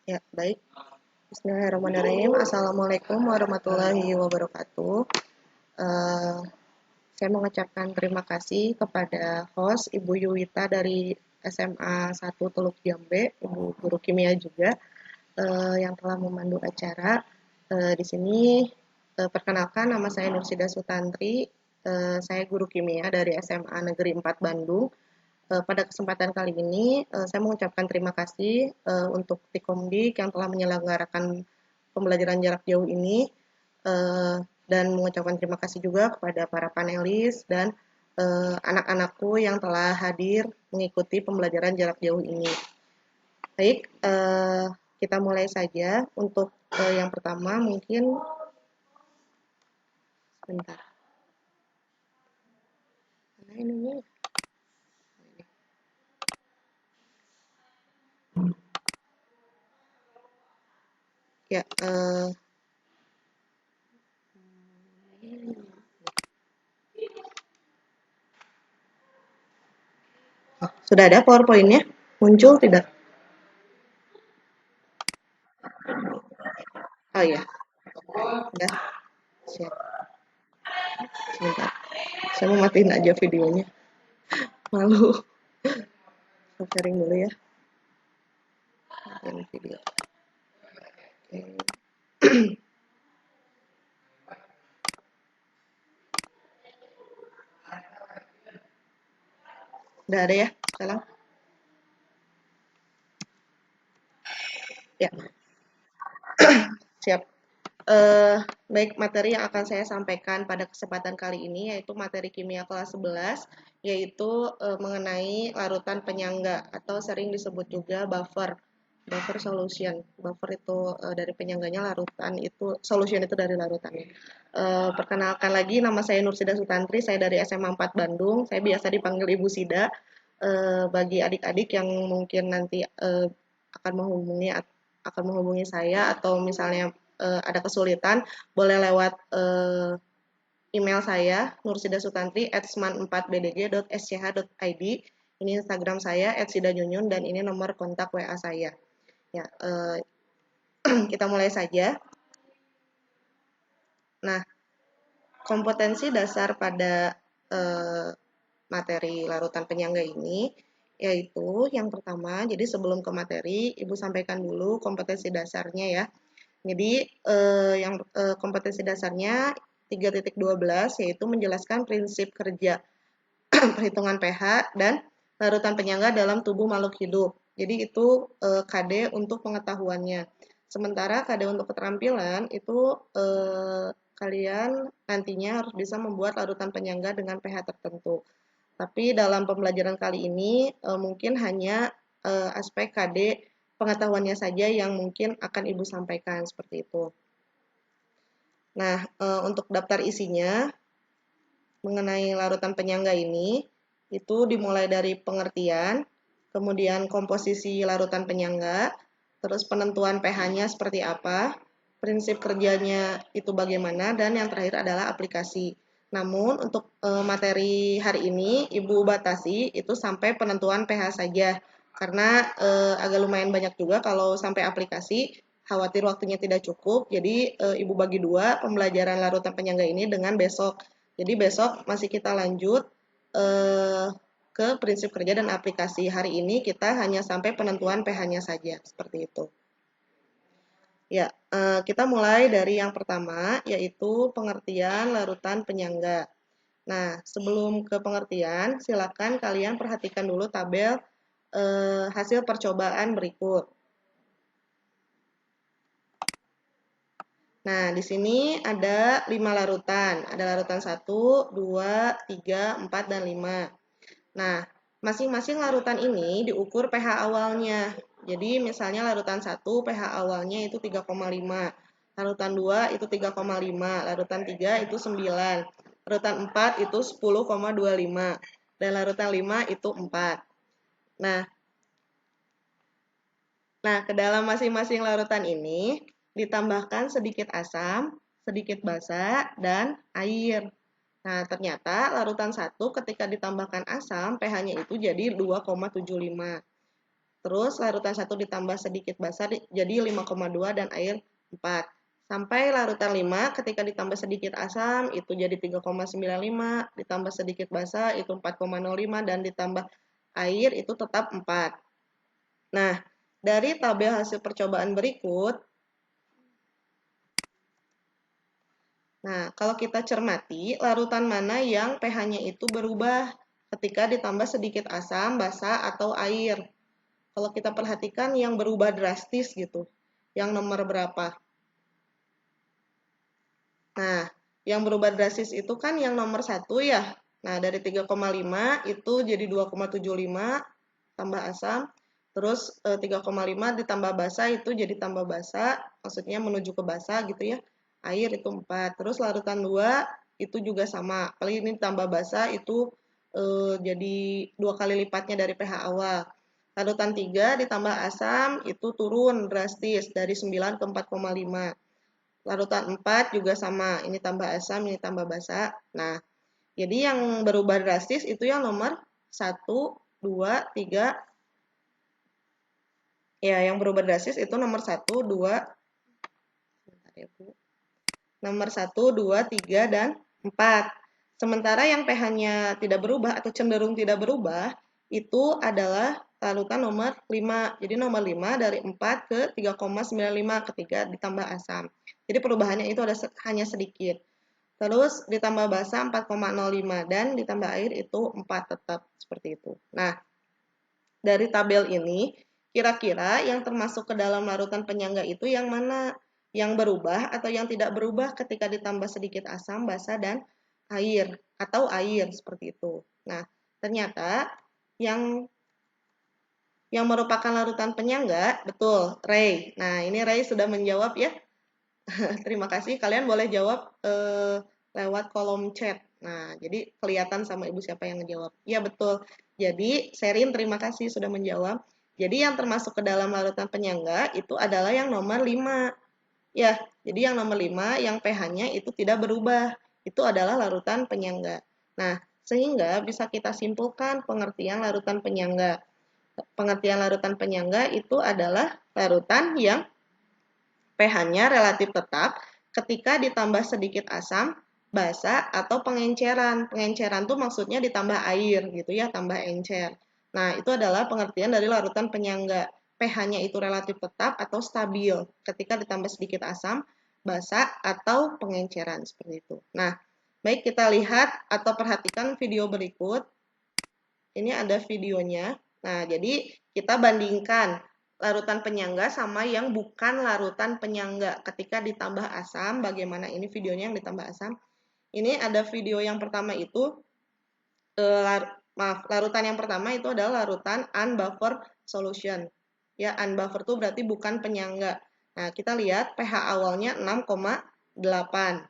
Ya, baik. Bismillahirrahmanirrahim. Assalamualaikum warahmatullahi wabarakatuh. Eh, saya mengucapkan terima kasih kepada host Ibu Yuwita dari SMA 1 Teluk Jambe, Ibu Guru Kimia juga, yang telah memandu acara. Di sini perkenalkan nama saya Nursida Sutantri. Saya guru kimia dari SMA Negeri 4 Bandung. Pada kesempatan kali ini, saya mengucapkan terima kasih untuk Tikomdik yang telah menyelenggarakan pembelajaran jarak jauh ini, dan mengucapkan terima kasih juga kepada para panelis dan anak-anakku yang telah hadir mengikuti pembelajaran jarak jauh ini. Baik, kita mulai saja. Untuk yang pertama mungkin sebentar. Mana ininya? Ya, sudah ada PowerPoint-nya? Muncul tidak? Oh iya, udah. Siap. Sebentar. Saya mau matiin aja videonya. Malu. Sharing dulu ya. Matiin video. Oke. Udah ada ya sekarang? Ya, siap. Baik, materi yang akan saya sampaikan pada kesempatan kali ini yaitu materi kimia kelas 11, yaitu mengenai larutan penyangga atau sering disebut juga buffer. Buffer solution. Buffer itu dari penyangganya, larutan itu solution itu dari larutannya. Perkenalkan lagi, nama saya Nursida Sutantri, saya dari SMA 4 Bandung. Saya biasa dipanggil Ibu Sida. Bagi adik-adik yang mungkin nanti akan menghubungi saya atau misalnya ada kesulitan, boleh lewat email saya nursidasutantri@sman4bdg.sch.id. Ini Instagram saya @sidanyunyun dan ini nomor kontak WA saya. Ya, kita mulai saja. Nah, kompetensi dasar pada materi larutan penyangga ini yaitu yang pertama, jadi sebelum ke materi, Ibu sampaikan dulu kompetensi dasarnya ya. Jadi yang kompetensi dasarnya 3.12 yaitu menjelaskan prinsip kerja perhitungan pH dan larutan penyangga dalam tubuh makhluk hidup. Jadi itu KD untuk pengetahuannya. Sementara KD untuk keterampilan itu kalian nantinya harus bisa membuat larutan penyangga dengan pH tertentu. Tapi dalam pembelajaran kali ini mungkin hanya aspek KD pengetahuannya saja yang mungkin akan Ibu sampaikan seperti itu. Nah, untuk daftar isinya mengenai larutan penyangga ini itu dimulai dari pengertian, kemudian komposisi larutan penyangga, terus penentuan pH-nya seperti apa, prinsip kerjanya itu bagaimana, dan yang terakhir adalah aplikasi. Namun untuk materi hari ini Ibu batasi itu sampai penentuan pH saja karena agak lumayan banyak juga kalau sampai aplikasi, khawatir waktunya tidak cukup. Jadi Ibu bagi dua pembelajaran larutan penyangga ini dengan besok. Jadi besok masih kita lanjut ke prinsip kerja dan aplikasi. Hari ini kita hanya sampai penentuan pH-nya saja, seperti itu. Ya, kita mulai dari yang pertama, yaitu pengertian larutan penyangga. Nah, sebelum ke pengertian, silakan kalian perhatikan dulu tabel hasil percobaan berikut. Nah, di sini ada 5 larutan. Ada larutan 1, 2, 3, 4, dan 5. Nah, masing-masing larutan ini diukur pH awalnya. Jadi, misalnya larutan 1 pH awalnya itu 3,5. Larutan 2 itu 3,5. Larutan 3 itu 9. Larutan 4 itu 10,25. Dan larutan 5 itu 4. Nah, ke dalam masing-masing larutan ini ditambahkan sedikit asam, sedikit basa, dan air. Nah, ternyata larutan 1 ketika ditambahkan asam, pH-nya itu jadi 2,75. terus larutan 1 ditambah sedikit basa jadi 5,2 dan air 4. Sampai larutan 5 ketika ditambah sedikit asam itu jadi 3,95, ditambah sedikit basa itu 4,05 dan ditambah air itu tetap 4. Nah, dari tabel hasil percobaan berikut, nah, kalau kita cermati, larutan mana yang pH-nya itu berubah ketika ditambah sedikit asam, basa, atau air. Kalau kita perhatikan yang berubah drastis gitu, yang nomor berapa? Nah, yang berubah drastis itu kan yang nomor 1 ya. Nah, dari 3,5 itu jadi 2,75 tambah asam. Terus 3,5 ditambah basa itu jadi tambah basa, maksudnya menuju ke basa gitu ya. Air itu 4. Terus larutan 2 itu juga sama. Kali ini tambah basa itu jadi 2 kali lipatnya dari pH awal. Larutan 3 ditambah asam itu turun drastis dari 9 ke 4,5. Larutan 4 juga sama, ini tambah asam, ini tambah basa. Nah, jadi yang berubah drastis itu yang nomor 1, 2, 3. Ya, yang berubah drastis itu nomor 1, 2, bentar ya, Bu. Nomor 1, 2, 3, dan 4. Sementara yang pH-nya tidak berubah atau cenderung tidak berubah, itu adalah larutan nomor 5. Jadi nomor 5 dari 4 ke 3,95 ketika ditambah asam. Jadi perubahannya itu ada hanya sedikit. Terus ditambah basa 4,05 dan ditambah air itu 4 tetap seperti itu. Nah, dari tabel ini kira-kira yang termasuk ke dalam larutan penyangga itu yang mana? Yang berubah atau yang tidak berubah ketika ditambah sedikit asam, basa, dan air atau air seperti itu. Nah, ternyata yang merupakan larutan penyangga, betul, Ray. Nah, ini Ray sudah menjawab ya. Terima kasih. Kalian boleh jawab lewat kolom chat. Nah, jadi kelihatan sama ibu siapa yang ngejawab. Iya, betul. Jadi, Serin terima kasih sudah menjawab. Jadi, yang termasuk ke dalam larutan penyangga itu adalah yang nomor 5. Ya, jadi yang nomor 5 yang pH-nya itu tidak berubah. Itu adalah larutan penyangga. Nah, sehingga bisa kita simpulkan pengertian larutan penyangga. Pengertian larutan penyangga itu adalah larutan yang pH-nya relatif tetap ketika ditambah sedikit asam, basa, atau pengenceran. Pengenceran tuh maksudnya ditambah air gitu ya, tambah encer. Nah, itu adalah pengertian dari larutan penyangga. pH-nya itu relatif tetap atau stabil ketika ditambah sedikit asam, basa, atau pengenceran seperti itu. Nah, baik kita lihat atau perhatikan video berikut. Ini ada videonya. Nah, jadi kita bandingkan larutan penyangga sama yang bukan larutan penyangga. Ketika ditambah asam, bagaimana ini videonya yang ditambah asam. Ini ada video yang pertama itu, larutan yang pertama itu adalah larutan unbuffered solution. Ya, unbuffered itu berarti bukan penyangga. Nah, kita lihat pH awalnya 6,8.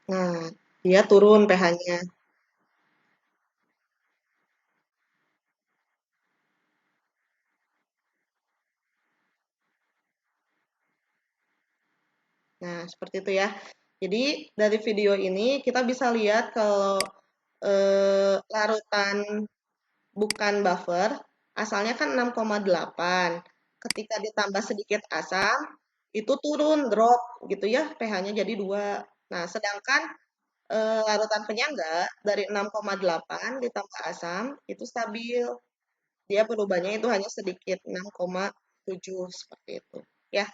Nah, dia turun pH-nya. Nah, seperti itu ya. Jadi dari video ini kita bisa lihat kalau larutan bukan buffer, asalnya kan 6,8. Ketika ditambah sedikit asam, itu turun, drop gitu ya, pH-nya jadi 2. Nah, sedangkan larutan penyangga dari 6,8 ditambah asam itu stabil. Dia berubahnya itu hanya sedikit, 6,7 seperti itu. Ya.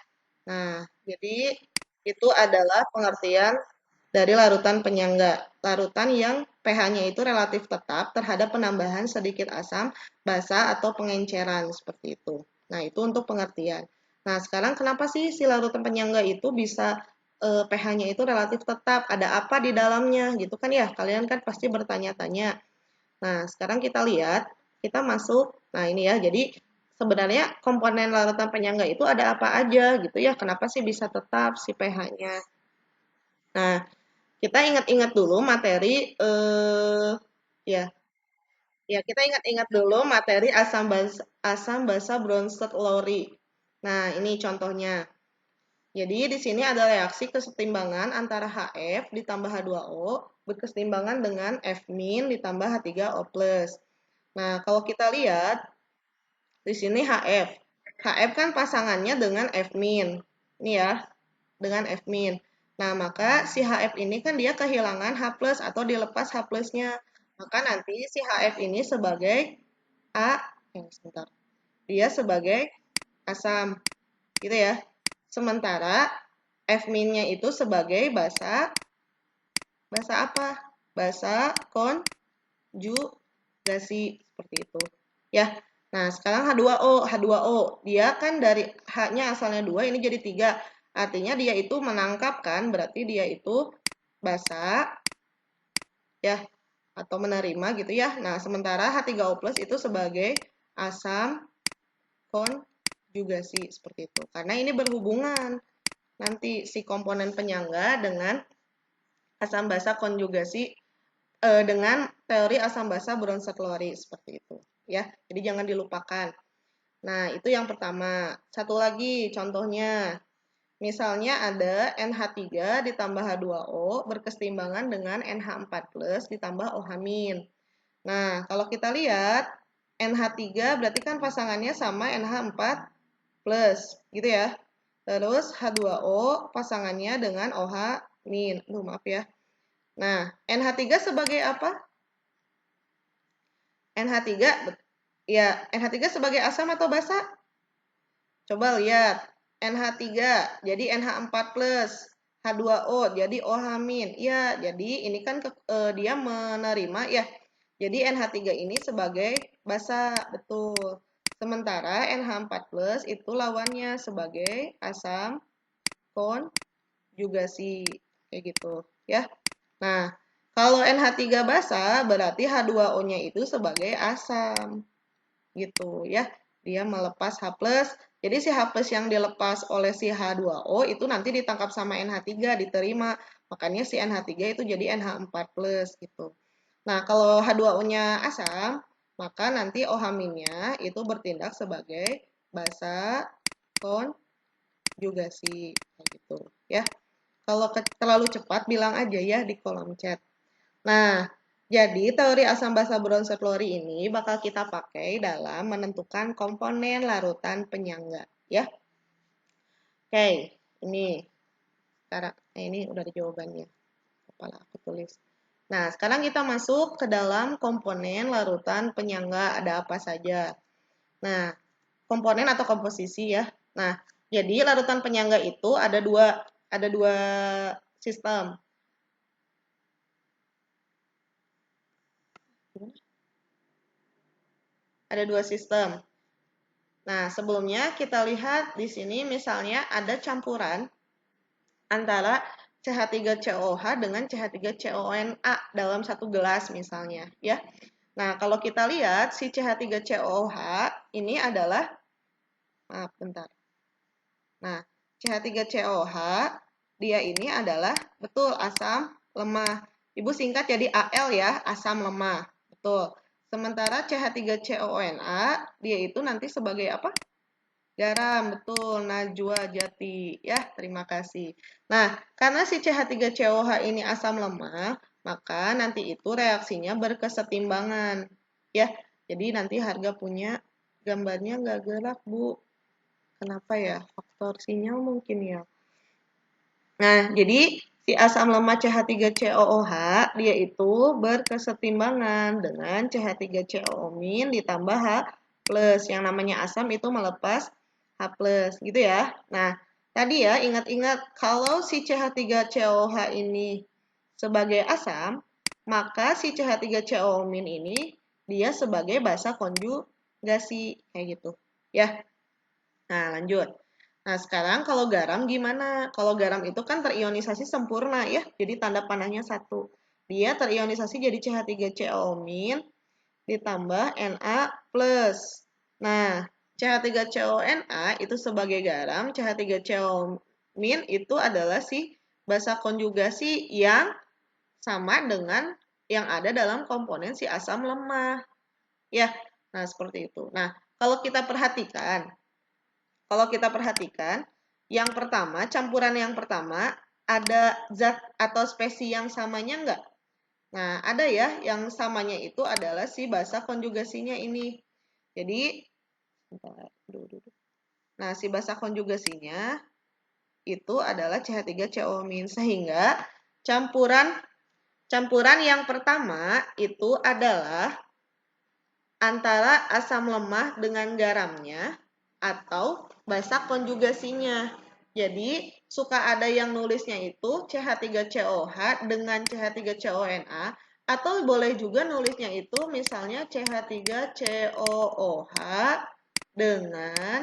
Nah, jadi itu adalah pengertian dari larutan penyangga. Larutan yang pH-nya itu relatif tetap terhadap penambahan sedikit asam, basa, atau pengenceran seperti itu. Nah, itu untuk pengertian. Nah, sekarang kenapa sih si larutan penyangga itu bisa pH-nya itu relatif tetap? Ada apa di dalamnya? Gitu kan ya? Kalian kan pasti bertanya-tanya. Nah, sekarang kita lihat, kita masuk. Nah, ini ya. Jadi sebenarnya komponen larutan penyangga itu ada apa aja gitu ya? Kenapa sih bisa tetap si pH-nya? Nah, kita ingat-ingat dulu materi ya. Ya, kita ingat-ingat dulu materi asam basa Bronsted Lowry. Nah, ini contohnya. Jadi di sini ada reaksi kesetimbangan antara HF ditambah H2O berkesetimbangan dengan F- ditambah H3O+. Nah, kalau kita lihat di sini HF. HF kan pasangannya dengan F-. Ini ya, dengan F-. Nah, maka si HF ini kan dia kehilangan H+ atau dilepas H+-nya. Maka nanti si HF ini sebagai sebentar. Dia sebagai asam, gitu ya. Sementara F-nya itu sebagai basa apa? Basa konjugasi seperti itu. Ya. Nah, sekarang H2O. H2O, dia kan dari H-nya asalnya 2, ini jadi 3. Artinya dia itu menangkap kan, berarti dia itu basa ya atau menerima gitu ya. Nah, sementara H3O+ itu sebagai asam konjugasi seperti itu. Karena ini berhubungan nanti si komponen penyangga dengan asam basa konjugasi dengan teori asam basa bronseklorit seperti itu ya. Jadi jangan dilupakan. Nah, itu yang pertama. Satu lagi contohnya. Misalnya ada NH3 ditambah H2O berkesetimbangan dengan NH4+ ditambah OH-. Nah, kalau kita lihat NH3 berarti kan pasangannya sama NH4+, gitu ya. Terus H2O pasangannya dengan OH-. Maaf ya. Nah, NH3 sebagai apa? NH3 ya, NH3 sebagai asam atau basa? Coba lihat. NH3 jadi NH4+, H2O jadi OH-. Ya, jadi ini kan dia menerima ya. Jadi NH3 ini sebagai basa, betul. Sementara NH4+ itu lawannya sebagai asam konjugasi kayak gitu ya. Nah, kalau NH3 basa berarti H2O-nya itu sebagai asam gitu ya. Dia melepas H+. Jadi si H+ yang dilepas oleh si H2O itu nanti ditangkap sama NH3 diterima. Makanya si NH3 itu jadi NH4+ gitu. Nah, kalau H2O-nya asam, maka nanti OH-nya itu bertindak sebagai basa konjugasi gitu ya. Kalau terlalu cepat bilang aja ya di kolom chat. Nah, jadi teori asam basa bronseklorit ini bakal kita pakai dalam menentukan komponen larutan penyangga ya. Oke, ini sekarang ini udah ada jawabannya. Kepala aku tulis. Nah, sekarang kita masuk ke dalam komponen larutan penyangga ada apa saja. Nah, komponen atau komposisi ya. Nah, jadi larutan penyangga itu ada dua sistem. Ada dua sistem. Nah, sebelumnya kita lihat di sini misalnya ada campuran antara CH3COH dengan CH3CONA dalam satu gelas misalnya, ya. Nah, kalau kita lihat si CH3COH ini adalah maaf bentar. Nah, CH3COH dia ini adalah betul asam lemah. Ibu singkat jadi Al ya, asam lemah. Betul. Sementara CH3CONA dia itu nanti sebagai apa? Garam, betul. Najwa Jati. Ya, terima kasih. Nah, karena si CH3COH ini asam lemah, maka nanti itu reaksinya berkesetimbangan. Ya, jadi nanti harga punya gambarnya nggak gerak, Bu. Kenapa ya? Faktor sinyal mungkin ya. Nah, jadi si asam lemah CH3COOH dia itu berkesetimbangan dengan CH3COO- ditambah H+. Yang namanya asam itu melepas H+, gitu ya. Nah, tadi ya ingat-ingat kalau si CH3COOH ini sebagai asam, maka si CH3COO- ini dia sebagai basa konjugasi kayak gitu. Ya. Nah, lanjut. Nah, sekarang kalau garam gimana? Kalau garam itu kan terionisasi sempurna ya, jadi tanda panahnya 1. Dia terionisasi jadi CH3COO- ditambah Na+. Nah, CH3CONA itu sebagai garam, CH3COO- itu adalah si basa konjugasi yang sama dengan yang ada dalam komponen si asam lemah. Ya, nah seperti itu. Nah, kalau kita perhatikan, kalau kita perhatikan, yang pertama, campuran yang pertama, ada zat atau spesies yang samanya enggak? Nah, ada ya, yang samanya itu adalah si basa konjugasinya ini. Jadi, nah si basa konjugasinya itu adalah CH3CO-, sehingga campuran yang pertama itu adalah antara asam lemah dengan garamnya atau basa konjugasinya. Jadi, suka ada yang nulisnya itu CH3COH dengan CH3CONA, atau boleh juga nulisnya itu misalnya CH3COOH dengan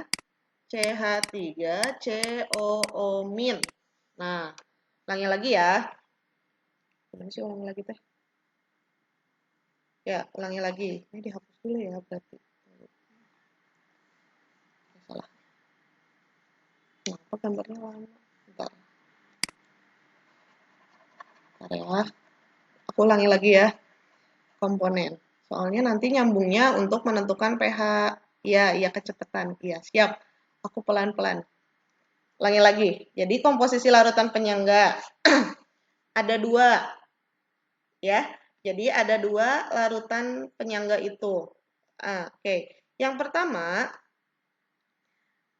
CH3COO-. Nah, ulangi lagi ya. Gimana sih ulangi lagi teh? Ya, ulangi lagi. Ini dihapus dulu ya berarti. Salah. Kenapa gambarnya lama? Bentar. Bentar ya. Aku ulangi lagi ya. Komponen. Soalnya nanti nyambungnya untuk menentukan pH. Ya kecepatan. Iya, siap. Aku pelan-pelan. Ulangi lagi. Jadi komposisi larutan penyangga. Ada 2. Ya. Jadi ada 2 larutan penyangga itu. Oke. Yang pertama,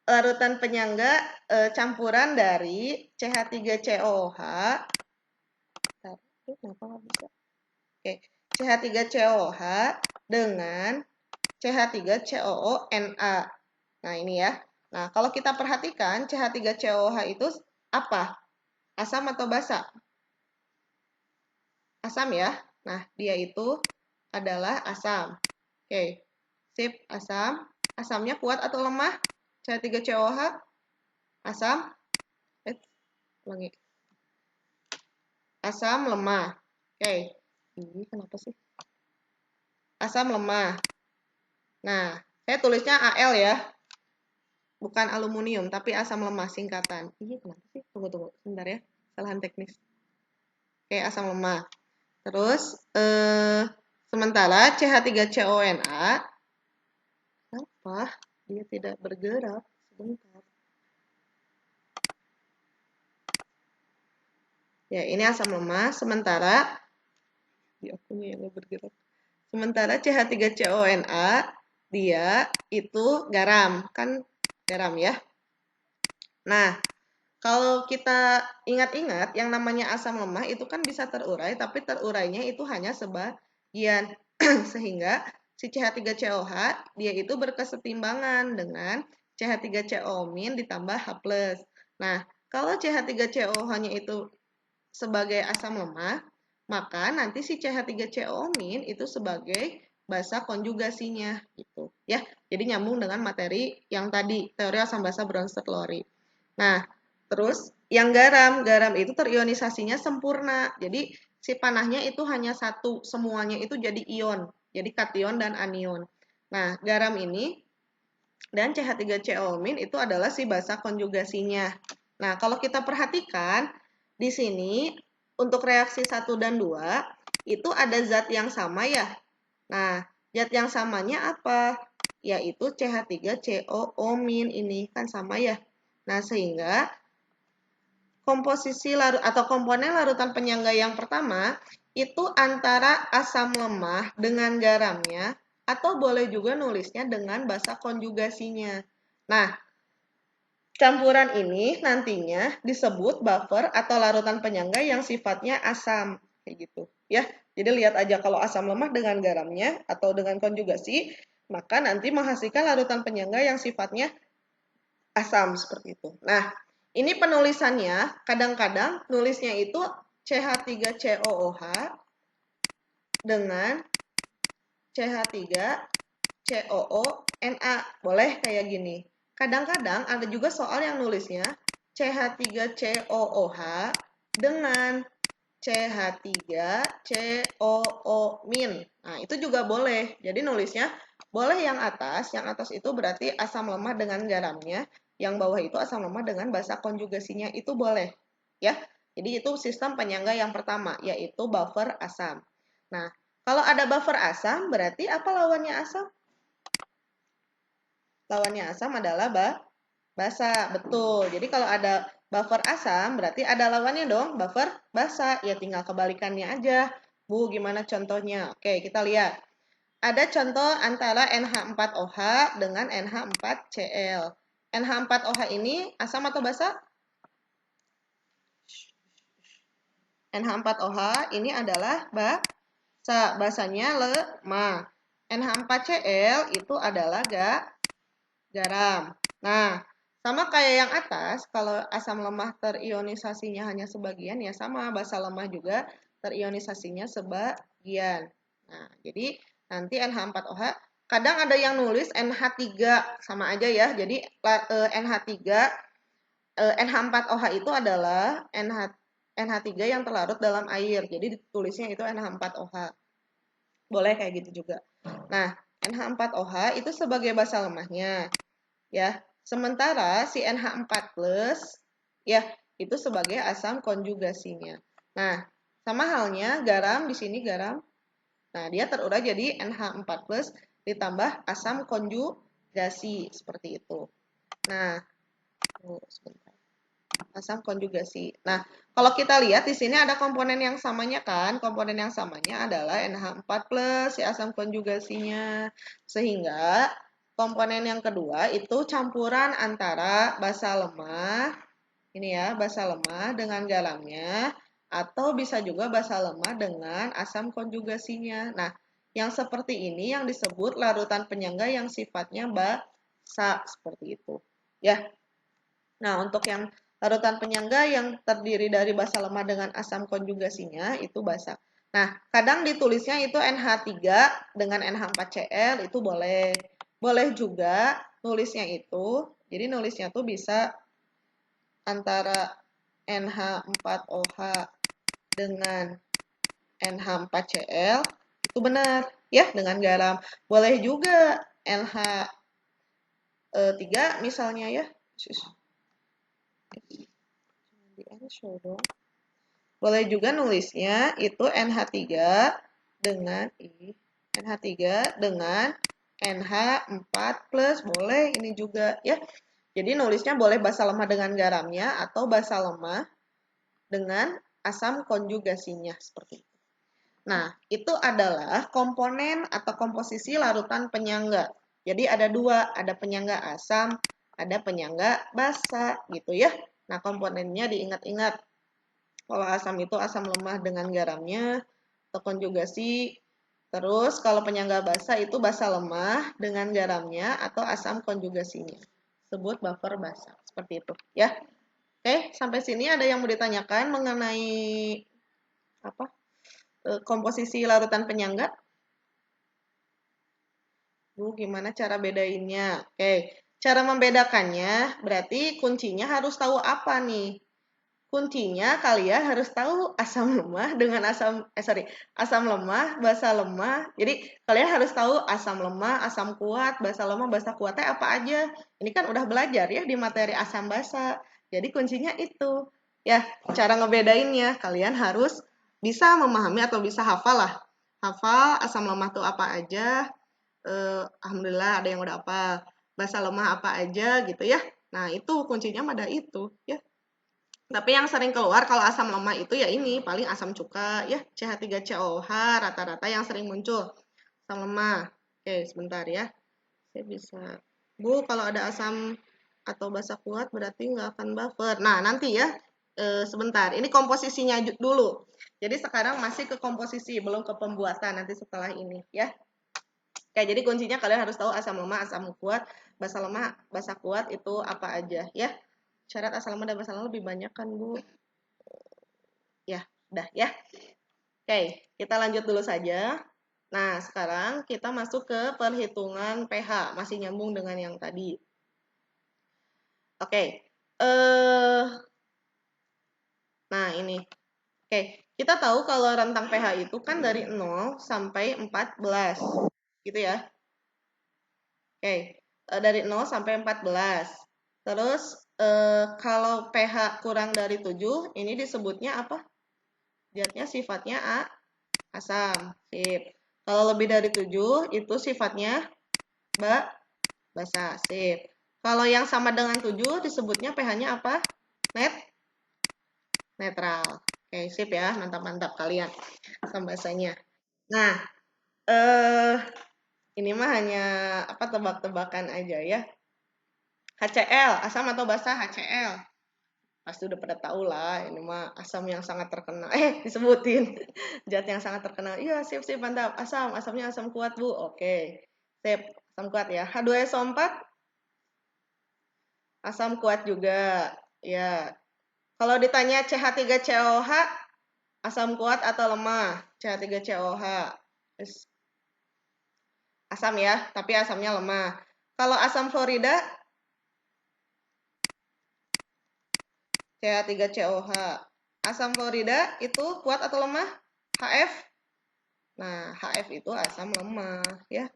larutan penyangga campuran dari CH3COH. Kenapa nggak bisa? Oke, CH3COH dengan CH3COONA. Nah, ini ya. Nah, kalau kita perhatikan CH3COH itu apa? Asam atau basa? Asam ya. Nah, dia itu adalah asam. Oke, sip, asam. Asamnya kuat atau lemah? CH3COH? Asam? Ulangi. Asam lemah. Oke. Ini kenapa sih? Asam lemah. Nah, saya tulisnya Al ya. Bukan aluminium, tapi asam lemah singkatan. Iya, kenapa sih? Tunggu. Sebentar ya. Kesalahan teknis. Oke, asam lemah. Terus, sementara CH3CONA, apa? Dia tidak bergerak. Sebentar. Ya, ini asam lemah. Sementara, di akunya yang bergerak. Sementara CH3CONA, dia itu garam. Kan garam ya. Nah, kalau kita ingat-ingat, yang namanya asam lemah itu kan bisa terurai, tapi terurainya itu hanya sebagian. Sehingga si CH3COH, dia itu berkesetimbangan dengan CH3CO- ditambah H+. Nah, kalau CH3COH-nya itu sebagai asam lemah, maka nanti si CH3CO- itu sebagai basa konjugasinya gitu ya. Jadi nyambung dengan materi yang tadi, teori asam basa Bronsted-Lowry. Nah, terus yang garam itu terionisasinya sempurna. Jadi si panahnya itu hanya satu, semuanya itu jadi ion, jadi kation dan anion. Nah, garam ini dan CH3CO- itu adalah si basa konjugasinya. Nah, kalau kita perhatikan di sini untuk reaksi 1 dan 2 itu ada zat yang sama ya. Nah, zat yang samanya apa? Yaitu CH3COO- ini kan sama ya. Nah, sehingga komposisi atau komponen larutan penyangga yang pertama itu antara asam lemah dengan garamnya, atau boleh juga nulisnya dengan basa konjugasinya. Nah, campuran ini nantinya disebut buffer atau larutan penyangga yang sifatnya asam, kayak gitu ya. Jadi lihat aja kalau asam lemah dengan garamnya atau dengan konjugasi, maka nanti menghasilkan larutan penyangga yang sifatnya asam seperti itu. Nah, ini penulisannya kadang-kadang nulisnya itu CH3COOH dengan CH3COONA. Boleh kayak gini. Kadang-kadang ada juga soal yang nulisnya CH3COOH dengan CH3COO-. Nah, itu juga boleh. Jadi nulisnya boleh yang atas itu berarti asam lemah dengan garamnya, yang bawah itu asam lemah dengan basa konjugasinya, itu boleh. Ya. Jadi itu sistem penyangga yang pertama, yaitu buffer asam. Nah, kalau ada buffer asam, berarti apa lawannya asam? Lawannya asam adalah basa, betul. Jadi kalau ada buffer asam, berarti ada lawannya dong, buffer basa. Ya tinggal kebalikannya aja. Bu, gimana contohnya? Oke, kita lihat. Ada contoh antara NH4OH dengan NH4Cl. NH4OH ini asam atau basa? NH4OH ini adalah basa. Basanya lemah. NH4Cl itu adalah garam. Nah, sama kayak yang atas, kalau asam lemah terionisasinya hanya sebagian, ya sama, basa lemah juga terionisasinya sebagian. Nah, jadi nanti NH4OH, kadang ada yang nulis NH3, sama aja ya. Jadi NH3, NH4OH itu adalah NH3 yang terlarut dalam air. Jadi ditulisnya itu NH4OH. Boleh kayak gitu juga. Nah, NH4OH itu sebagai basa lemahnya ya. Sementara si NH4 plus ya itu sebagai asam konjugasinya. Nah, sama halnya garam di sini garam. Nah, dia terurai jadi NH4 plus ditambah asam konjugasi seperti itu. Nah, sebentar. Asam konjugasi. Nah, kalau kita lihat di sini ada komponen yang samanya kan? Komponen yang samanya adalah NH4 plus si asam konjugasinya. Sehingga komponen yang kedua itu campuran antara basa lemah, ini ya, basa lemah dengan garamnya, atau bisa juga basa lemah dengan asam konjugasinya. Nah, yang seperti ini yang disebut larutan penyangga yang sifatnya basa, seperti itu. Ya, nah, untuk yang larutan penyangga yang terdiri dari basa lemah dengan asam konjugasinya itu basa. Nah, kadang ditulisnya itu NH3 dengan NH4Cl itu boleh. Boleh juga nulisnya itu, jadi nulisnya tuh bisa antara NH4OH dengan NH4Cl itu benar ya dengan garam. Boleh juga NH3 misalnya ya. Di answer dong. Boleh juga nulisnya itu NH3 dengan NH3 dengan NH4 plus. Boleh ini juga ya. Jadi nulisnya boleh basa lemah dengan garamnya atau basa lemah dengan asam konjugasinya seperti itu. Nah, itu adalah komponen atau komposisi larutan penyangga. Jadi ada dua, ada penyangga asam, ada penyangga basa gitu ya. Nah, komponennya diingat-ingat. Kalau asam itu asam lemah dengan garamnya atau konjugasi. Terus kalau penyangga basa itu basa lemah dengan garamnya atau asam konjugasinya. Sebut buffer basa. Seperti itu ya. Oke, sampai sini ada yang mau ditanyakan mengenai apa? Komposisi larutan penyangga? Bu, gimana cara bedainnya? Oke, cara membedakannya berarti kuncinya harus tahu apa nih? Kuncinya kalian harus tahu asam lemah dengan asam lemah, basa lemah. Jadi kalian harus tahu asam lemah, asam kuat, basa lemah, basa kuatnya apa aja. Ini kan udah belajar ya di materi asam basa. Jadi kuncinya itu. Ya, cara ngebedainnya kalian harus bisa memahami atau bisa hafal lah. Hafal asam lemah tuh apa aja. Alhamdulillah ada yang udah apa. Basa lemah apa aja gitu ya. Nah, itu kuncinya pada itu ya. Tapi yang sering keluar kalau asam lemah itu ya ini, paling asam cuka ya, CH3COH rata-rata yang sering muncul. Asam lemah. Oke, sebentar ya. Saya bisa. Bu, kalau ada asam atau basa kuat berarti nggak akan buffer. Nah, nanti ya. Sebentar. Ini komposisinya dulu. Jadi sekarang masih ke komposisi, belum ke pembuatan nanti setelah ini ya. Oke, jadi kuncinya kalian harus tahu asam lemah, asam kuat, basa lemah, basa kuat itu apa aja ya. Syarat asam lemah dan basa lemah lebih banyak kan, Bu? Ya, udah ya. Oke, kita lanjut dulu saja. Nah, sekarang kita masuk ke perhitungan pH, masih nyambung dengan yang tadi. Oke, nah ini. Oke, kita tahu kalau rentang pH itu kan dari 0 sampai 14, gitu ya. Oke, dari 0 sampai 14. Terus, kalau pH kurang dari 7, ini disebutnya apa? Zatnya sifatnya asam. Sip. Kalau lebih dari 7 itu sifatnya basa. Sip. Kalau yang sama dengan 7 disebutnya pH-nya apa? Netral. Oke, sip ya. Mantap-mantap kalian pembahasannya. Nah, eh ini mah hanya apa tebak-tebakan aja ya. HCl, asam atau basa HCl. Pasti udah pada tahu lah, ini mah asam yang sangat terkenal. Disebutin. Zat yang sangat terkenal. Iya, sip-sip mantap. Asamnya asam kuat, Bu. Oke. Sip, asam kuat ya. H2SO4 asam kuat juga. Ya. Kalau ditanya CH3COH asam kuat atau lemah? CH3COH. Asam ya, tapi asamnya lemah. Kalau asam fluorida CH3COH. Asam fluorida itu kuat atau lemah? HF. Nah, HF itu asam lemah ya.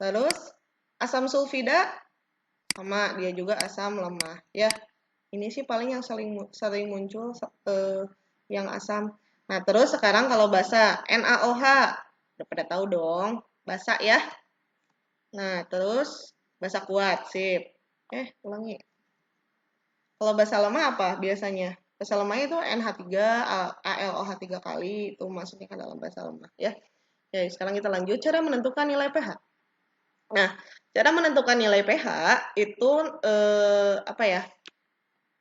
Terus asam sulfida sama dia juga asam lemah ya. Ini sih paling yang sering muncul yang asam. Nah, terus sekarang kalau basa NaOH. Udah pada tahu dong, basa ya. Nah, terus basa kuat, sip. Ulangi. Kalau basa lemah apa biasanya? Basa lemah itu NH3, ALOH 3 kali, itu masuknya ke dalam basa lemah ya. Oke, sekarang kita lanjut cara menentukan nilai pH. Nah, cara menentukan nilai pH itu apa ya?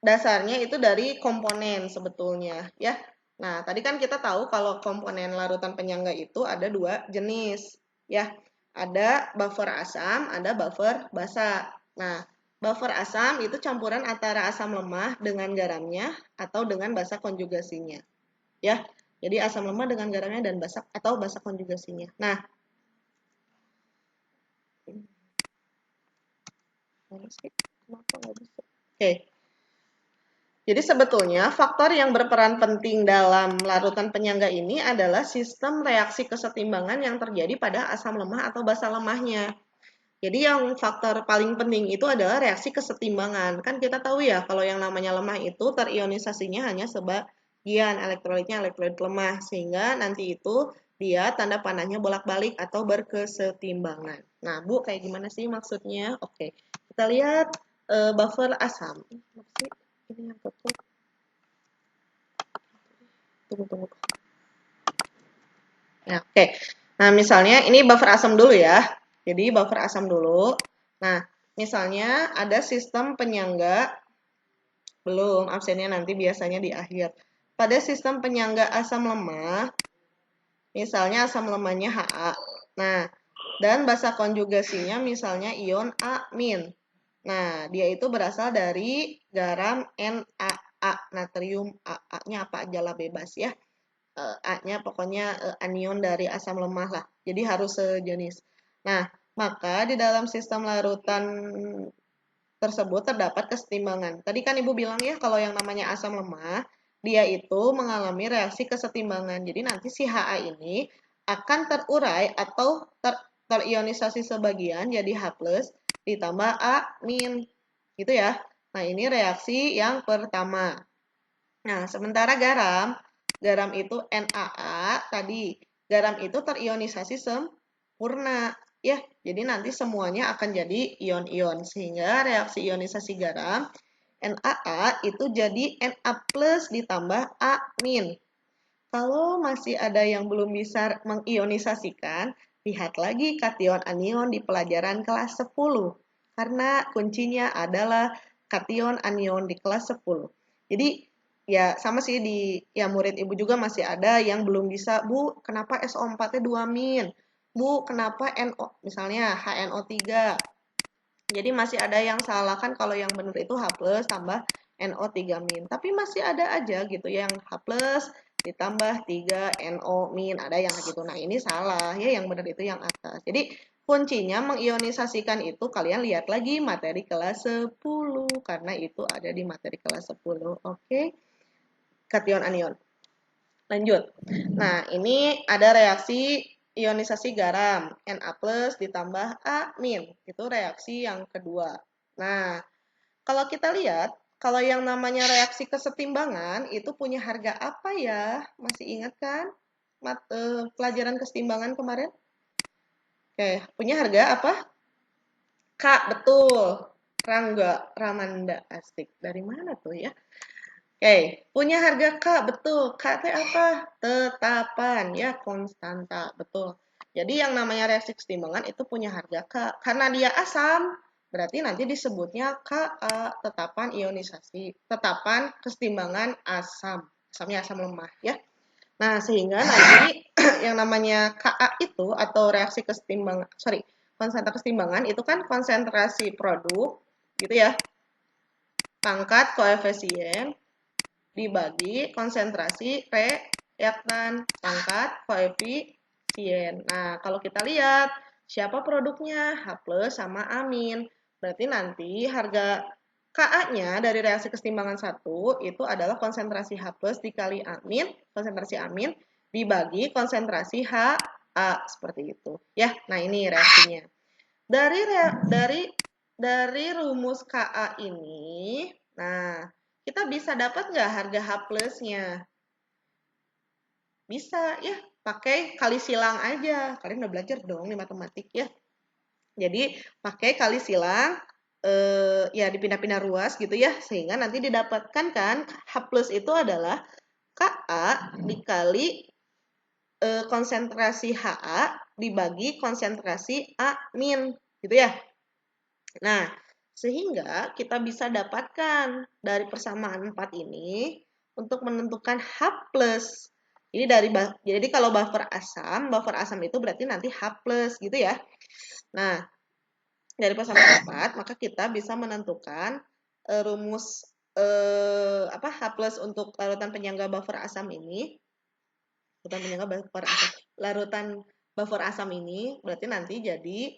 Dasarnya itu dari komponen sebetulnya ya. Nah, tadi kan kita tahu kalau komponen larutan penyangga itu ada 2 jenis ya. Ada buffer asam, ada buffer basa. Nah, buffer asam itu campuran antara asam lemah dengan garamnya atau dengan basa konjugasinya ya. Jadi asam lemah dengan garamnya dan basa atau basa konjugasinya. Nah, oke. Jadi sebetulnya faktor yang berperan penting dalam larutan penyangga ini adalah sistem reaksi kesetimbangan yang terjadi pada asam lemah atau basa lemahnya. Jadi yang faktor paling penting itu adalah reaksi kesetimbangan. Kan kita tahu ya kalau yang namanya lemah itu terionisasinya hanya sebagian elektrolitnya elektrolit lemah sehingga nanti itu dia tanda panahnya bolak-balik atau berkesetimbangan. Nah, Bu, kayak gimana sih maksudnya? Oke. Kita lihat buffer asam. Ini yang tutup. Tunggu. Ya, oke. Nah, misalnya ini buffer asam dulu ya. Jadi buffer asam dulu. Nah, misalnya ada sistem penyangga, belum, absennya nanti biasanya di akhir. Pada sistem penyangga asam lemah, misalnya asam lemahnya Ha. Nah, dan basa konjugasinya misalnya ion amin. Nah, dia itu berasal dari garam NaA, natrium AA-nya apa aja lah bebas ya. A-nya pokoknya anion dari asam lemah lah. Jadi harus sejenis. Nah, maka di dalam sistem larutan tersebut terdapat kesetimbangan. Tadi kan Ibu bilang ya kalau yang namanya asam lemah, dia itu mengalami reaksi kesetimbangan. Jadi nanti si Ha ini akan terurai atau terionisasi sebagian jadi H+ ditambah amin. Gitu ya. Nah, ini reaksi yang pertama. Nah, sementara garam itu NaA tadi. Garam itu terionisasi sempurna. Ya, jadi nanti semuanya akan jadi ion-ion. Sehingga reaksi ionisasi garam, NaA itu jadi Na+ ditambah amin. Kalau masih ada yang belum bisa mengionisasikan, lihat lagi kation anion di pelajaran kelas 10. Karena kuncinya adalah kation anion di kelas 10. Jadi ya sama sih di ya murid Ibu juga masih ada yang belum bisa, Bu, kenapa SO4-nya 2 min? Bu, kenapa NO misalnya HNO3? Jadi masih ada yang salah kan kalau yang benar itu H+ tambah NO3 min. Tapi masih ada aja gitu yang H+ ditambah 3 NO min. Ada yang gitu. Nah, ini salah ya, yang benar itu yang atas. Jadi kuncinya mengionisasikan itu kalian lihat lagi materi kelas 10 karena itu ada di materi kelas 10. Oke. Kation anion. Lanjut. Nah, ini ada reaksi ionisasi garam, Na+ ditambah amin. Itu reaksi yang kedua. Nah, kalau kita lihat, kalau yang namanya reaksi kesetimbangan itu punya harga apa ya? Masih ingat kan? Pelajaran kesetimbangan kemarin? Oke, punya harga apa? K, betul. Rangga Ramanda, asik. Dari mana tuh ya? Oke, punya harga K, betul. K itu apa? Tetapan, ya, konstanta, betul. Jadi yang namanya reaksi kesetimbangan itu punya harga K. Karena dia asam, berarti nanti disebutnya Ka, tetapan ionisasi. Tetapan kesetimbangan asam. Asamnya asam lemah, ya. Nah, sehingga nanti yang namanya Ka itu atau reaksi kesetimbangan, sorry, konsentrasi kesetimbangan itu kan konsentrasi produk, gitu ya, pangkat koefisien dibagi konsentrasi reaktan pangkat koefisien. Nah, kalau kita lihat siapa produknya? H plus sama amin. Berarti nanti harga Ka-nya dari reaksi kesetimbangan 1 itu adalah konsentrasi H plus dikali amin, konsentrasi amin dibagi konsentrasi Ha seperti itu. Ya, nah ini reaksinya. Dari rumus Ka ini, nah kita bisa dapat nggak harga H plusnya? Bisa ya, pakai kali silang aja. Kalian udah belajar dong di matematik ya. Jadi pakai kali silang, ya dipindah-pindah ruas gitu ya, sehingga nanti didapatkan kan H plus itu adalah Ka dikali konsentrasi Ha dibagi konsentrasi A min, gitu ya. Nah, sehingga kita bisa dapatkan dari persamaan 4 ini untuk menentukan H plus. Jadi kalau buffer asam itu berarti nanti H plus gitu ya. Nah, dari persamaan 4 maka kita bisa menentukan rumus H plus untuk larutan penyangga buffer asam ini. Larutan buffer asam ini berarti nanti jadi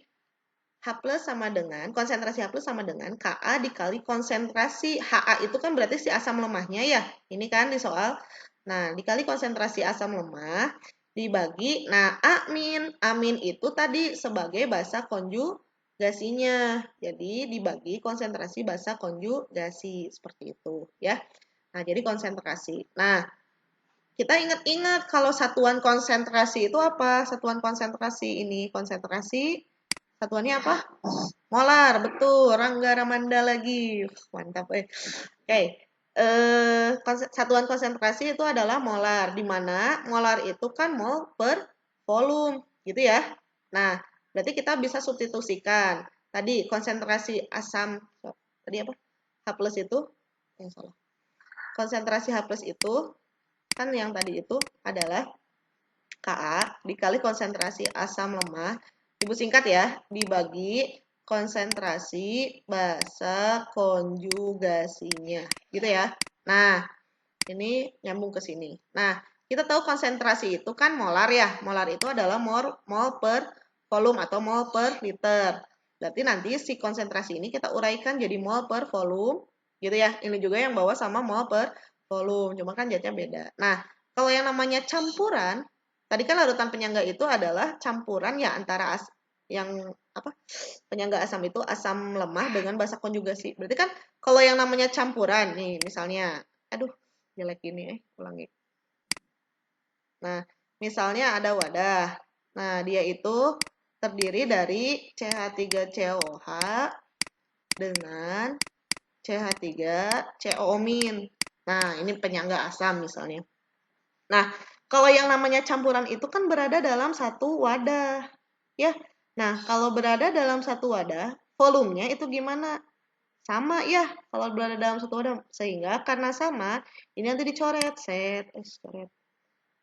H plus sama dengan, konsentrasi H plus sama dengan Ka dikali konsentrasi Ha itu kan berarti si asam lemahnya ya. Ini kan di soal. Nah, dikali konsentrasi asam lemah dibagi, nah amin. Amin itu tadi sebagai basa konjugasinya. Jadi dibagi konsentrasi basa konjugasi seperti itu ya. Nah, jadi konsentrasi. Nah, kita ingat-ingat kalau satuan konsentrasi itu apa? Satuan konsentrasi ini, satuannya apa? Molar, betul. Rangga Ramanda lagi. Mantap, Oke. Satuan konsentrasi itu adalah molar, di mana molar itu kan mol per volume, gitu ya. Nah, berarti kita bisa substitusikan. Tadi konsentrasi asam, tadi apa? H plus itu, yang salah. Konsentrasi H plus itu, kan yang tadi itu adalah Ka dikali konsentrasi asam lemah, ibu singkat ya, dibagi konsentrasi basa konjugasinya, gitu ya. Nah, ini nyambung ke sini. Nah, kita tahu konsentrasi itu kan molar ya. Molar itu adalah mol per volume atau mol per liter. Berarti nanti si konsentrasi ini kita uraikan jadi mol per volume, gitu ya. Ini juga yang bawa sama mol per volume, cuma kan jadinya beda. Nah, kalau yang namanya campuran, tadi kan larutan penyangga itu adalah campuran ya antara yang apa? Penyangga asam itu asam lemah dengan basa konjugasi. Berarti kan kalau yang namanya campuran nih, misalnya, aduh, jelek ini ulangi. Nah, misalnya ada wadah. Nah, dia itu terdiri dari CH3COH dengan CH3CO-. Nah, ini penyangga asam misalnya. Nah, kalau yang namanya campuran itu kan berada dalam satu wadah. Ya. Nah, kalau berada dalam satu wadah, volumenya itu gimana? Sama ya, kalau berada dalam satu wadah. Sehingga karena sama, ini nanti dicoret. Coret.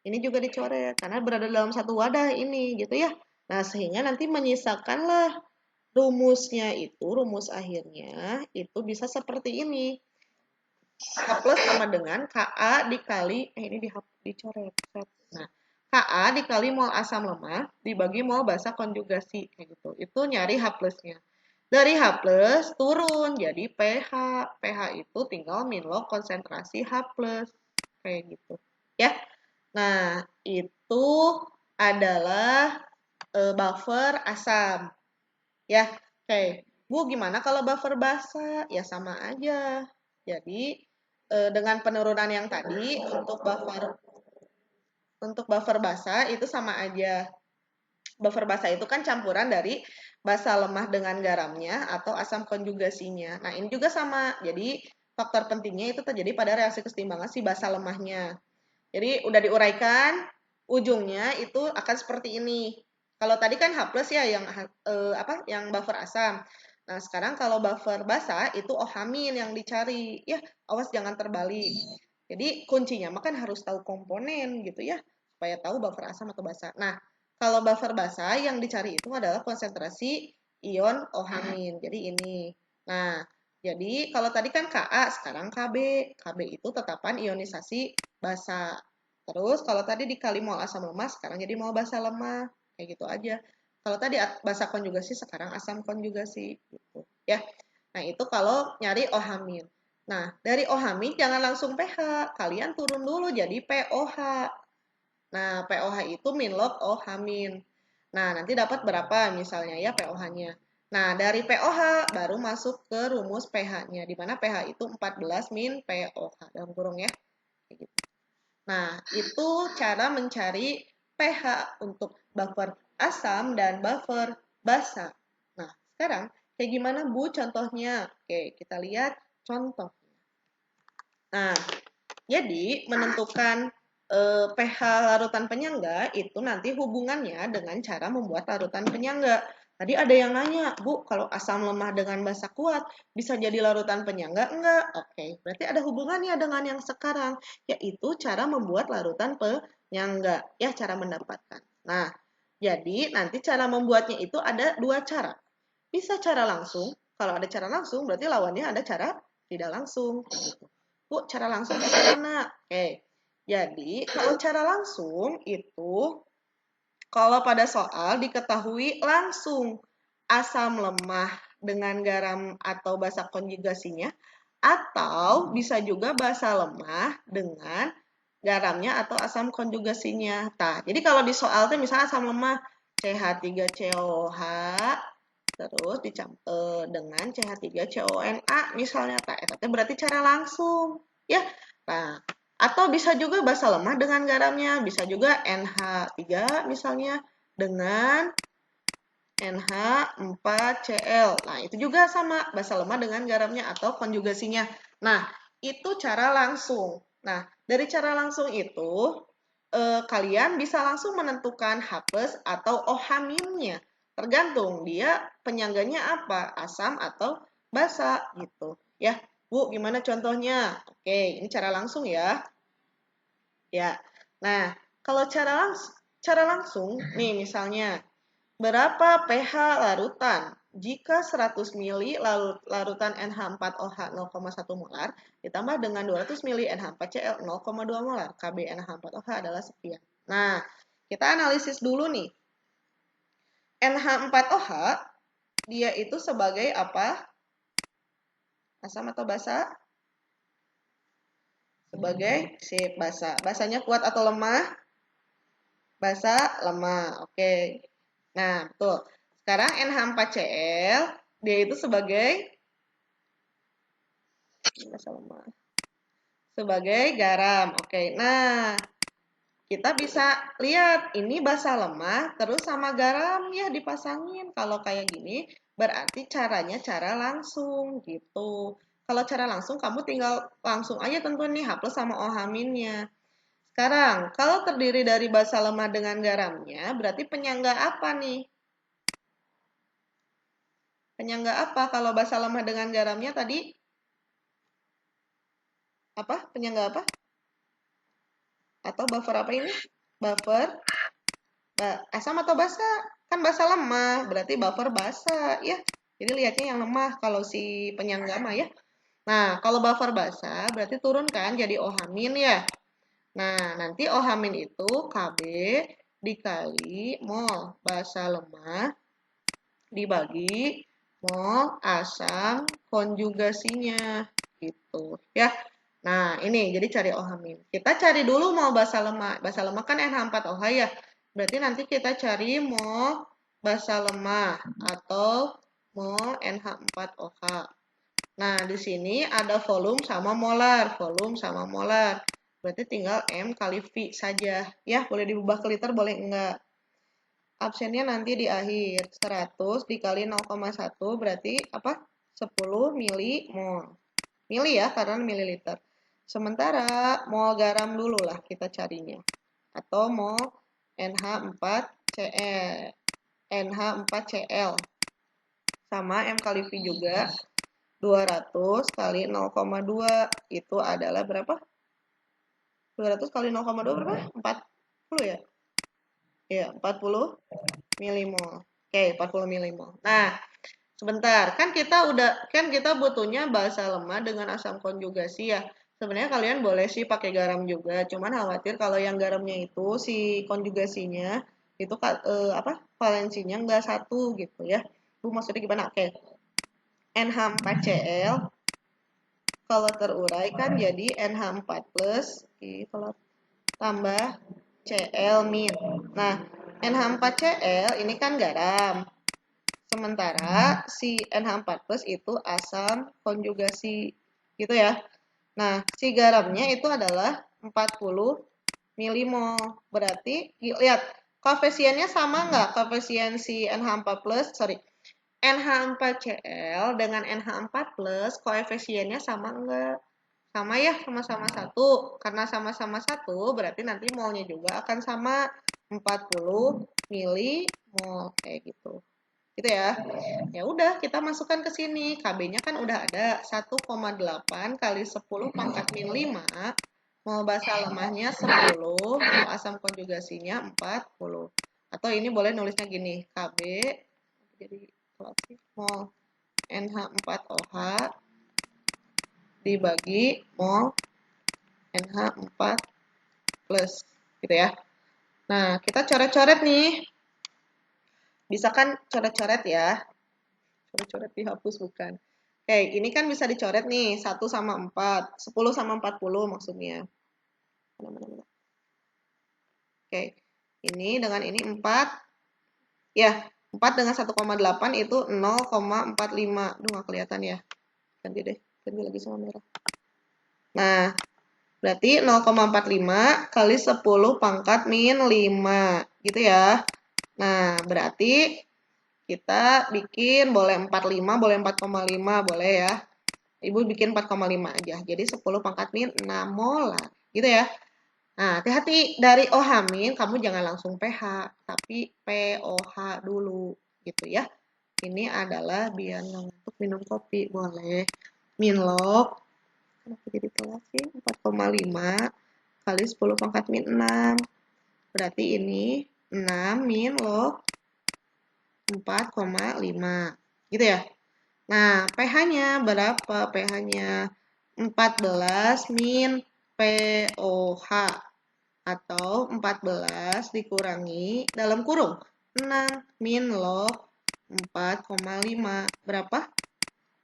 Ini juga dicoret karena berada dalam satu wadah ini gitu ya. Nah, sehingga nanti menyisakanlah rumusnya itu, rumus akhirnya itu bisa seperti ini. H plus sama dengan Ka dikali, ini dicoret. Nah, Ka dikali mol asam lemah dibagi mol basa konjugasi kayak gitu. Itu nyari H plusnya. Dari H plus turun jadi pH. pH itu tinggal min log konsentrasi H plus kayak gitu. Ya. Nah, itu adalah buffer asam. Ya, oke. Bu, gimana kalau buffer basa? Ya sama aja. Jadi, dengan penurunan yang tadi untuk buffer basa itu sama aja. Buffer basa itu kan campuran dari basa lemah dengan garamnya atau asam konjugasinya. Nah, ini juga sama. Jadi, faktor pentingnya itu terjadi pada reaksi kesetimbangan si basa lemahnya. Jadi, udah diuraikan, ujungnya itu akan seperti ini. Kalau tadi kan H+ ya yang yang buffer asam. Nah, sekarang kalau buffer basa itu OH- yang dicari. Ya, awas jangan terbalik. Jadi, kuncinya mah kan harus tahu komponen gitu ya, supaya tahu buffer asam atau basa. Nah, kalau buffer basa yang dicari itu adalah konsentrasi ion OH-. Jadi ini. Nah, jadi kalau tadi kan Ka, sekarang Kb. Kb itu tetapan ionisasi basa. Terus kalau tadi dikali mol asam lemah, sekarang jadi mol basa lemah. Kayak gitu aja. Kalau tadi basa konjugasi, sekarang asam konjugasi. Gitu. Ya. Nah, itu kalau nyari OH-. Nah, dari OH- jangan langsung pH. Kalian turun dulu jadi POH. Nah, POH itu min log OH-. Nah, nanti dapat berapa misalnya ya POH-nya. Nah, dari POH baru masuk ke rumus pH-nya, di mana pH itu 14 min POH, dalam kurung ya. Kayak gitu. Nah, itu cara mencari pH untuk buffer asam dan buffer basa. Nah, sekarang kayak gimana Bu contohnya? Oke, kita lihat contoh. Nah, jadi menentukan pH larutan penyangga itu nanti hubungannya dengan cara membuat larutan penyangga. Tadi ada yang nanya, Bu, kalau asam lemah dengan basa kuat bisa jadi larutan penyangga? Enggak. Oke, berarti ada hubungannya dengan yang sekarang, yaitu cara membuat larutan penyangga, ya cara mendapatkan. Nah, jadi nanti cara membuatnya itu ada dua cara. Bisa cara langsung, kalau ada cara langsung berarti lawannya ada cara tidak langsung. Gitu. Bu, cara langsung bagaimana? Oke, jadi kalau cara langsung itu, kalau pada soal diketahui langsung asam lemah dengan garam atau basa konjugasinya, atau bisa juga basa lemah dengan garamnya atau asam konjugasinya. Nah, jadi kalau di soal itu misalnya asam lemah CH3COH terus dicampur dengan CH3CONA misalnya. Nah, itu berarti cara langsung ya. Nah, atau bisa juga basa lemah dengan garamnya, bisa juga NH3 misalnya dengan NH4Cl. Nah, itu juga sama, basa lemah dengan garamnya atau konjugasinya. Nah, itu cara langsung. Nah, dari cara langsung itu, kalian bisa langsung menentukan H+ atau OH-nya. Tergantung dia penyangganya apa, asam atau basa gitu. Ya, Bu, gimana contohnya? Oke, ini cara langsung ya. Ya. Nah, kalau cara langsung nih misalnya berapa pH larutan? Jika 100 mili larutan NH4OH 0,1 molar ditambah dengan 200 mili NH4Cl 0,2 molar, Kb NH4OH adalah sekian. Nah, kita analisis dulu nih. NH4OH dia itu sebagai apa? Asam atau basa? Sebagai basa. Basanya kuat atau lemah? Basa lemah. Oke. Nah, betul. Sekarang NH4Cl dia itu sebagai garam. Oke. Nah, kita bisa lihat ini basa lemah terus sama garam ya dipasangin. Kalau kayak gini berarti caranya cara langsung gitu. Kalau cara langsung kamu tinggal langsung aja tentuin nih H+ sama OH-nya. Sekarang, kalau terdiri dari basa lemah dengan garamnya, berarti penyangga apa nih? Penyangga apa kalau basa lemah dengan garamnya tadi? Apa? Penyangga apa? Atau buffer apa ini? Buffer asam atau basa? Kan basa lemah, berarti buffer basa ya. Jadi lihatnya yang lemah kalau si penyangga mah ya. Nah, kalau buffer basa berarti turun kan jadi OH- ya. Nah, nanti OH- itu Kb dikali mol basa lemah dibagi mol asam konjugasinya gitu ya. Nah, ini jadi cari OH-. Kita cari dulu mol basa lemah. Basa lemah kan NH4OH ya. Berarti nanti kita cari mol basa lemah atau mol NH4OH. Nah, di sini ada volume sama molar, volume sama molar. Berarti tinggal M kali V saja. Ya, boleh diubah ke liter, boleh enggak. absennya nanti di akhir. 100 dikali 0,1 berarti apa? 10 milimol. Mili ya, karena mililiter. Sementara mol garam dulu lah kita carinya. Atau mol NH4Cl. NH4Cl. Sama M kali V juga. 200 kali 0,2 itu adalah berapa? 200 kali 0,2 berapa? 40 ya? Iya, 40 milimol. Oke, 40 milimol. Nah, sebentar. Kan kita butuhnya basa lemah dengan asam konjugasi ya. Sebenarnya kalian boleh sih pakai garam juga, cuman khawatir kalau yang garamnya itu si konjugasinya itu apa? Valensinya enggak satu gitu ya. Bu maksudnya gimana? Oke. NH4Cl kalau terurai kan jadi NH4 plus kalau tambah Cl min. Nah, NH4Cl ini kan garam. Sementara si NH4 plus itu asam konjugasi gitu ya. Nah, si garamnya itu adalah 40 milimol. Berarti lihat koefisiennya sama nggak? Koefisien si NH4 plus, sorry, NH4Cl dengan NH4 plus koefisiennya sama enggak? Sama ya, sama-sama satu. Karena sama-sama satu, berarti nanti molnya juga akan sama 40 milimol kayak gitu. Gitu ya. Ya udah, kita masukkan ke sini. KB-nya kan udah ada 1,8 kali 10 pangkat min 5. Mol basa lemahnya 10, mol asam konjugasinya 40. Atau ini boleh nulisnya gini, KB jadi mol NH4OH dibagi mol NH4 plus gitu ya. Nah, kita coret-coret nih. Bisa kan coret-coret ya. Coret-coret dihapus bukan. Oke, ini kan bisa dicoret nih, 1 sama 4, 10 sama 40 maksudnya. Oke, ini dengan ini 4. Ya, 4 dengan 1,8 itu 0,45. Aduh, nggak kelihatan ya. Ganti deh, ganti lagi sama merah. Nah, berarti 0,45 kali 10 pangkat min 5. Gitu ya. Nah, berarti kita bikin boleh 45, boleh 4,5, boleh ya. Ibu bikin 4,5 aja. Jadi 10 pangkat min 6 molar. Gitu ya. Nah, hati-hati dari OH min, kamu jangan langsung pH, tapi POH dulu. Gitu ya. Ini adalah biar ngantuk minum kopi. Boleh. Min log. Kenapa jadi telat sih? 4,5 kali 10 pangkat min 6. Berarti ini 6 min log 4,5. Gitu ya. Nah, pH-nya berapa? pH-nya 14 min POH atau 14 dikurangi dalam kurung 6 min log 4,5 berapa?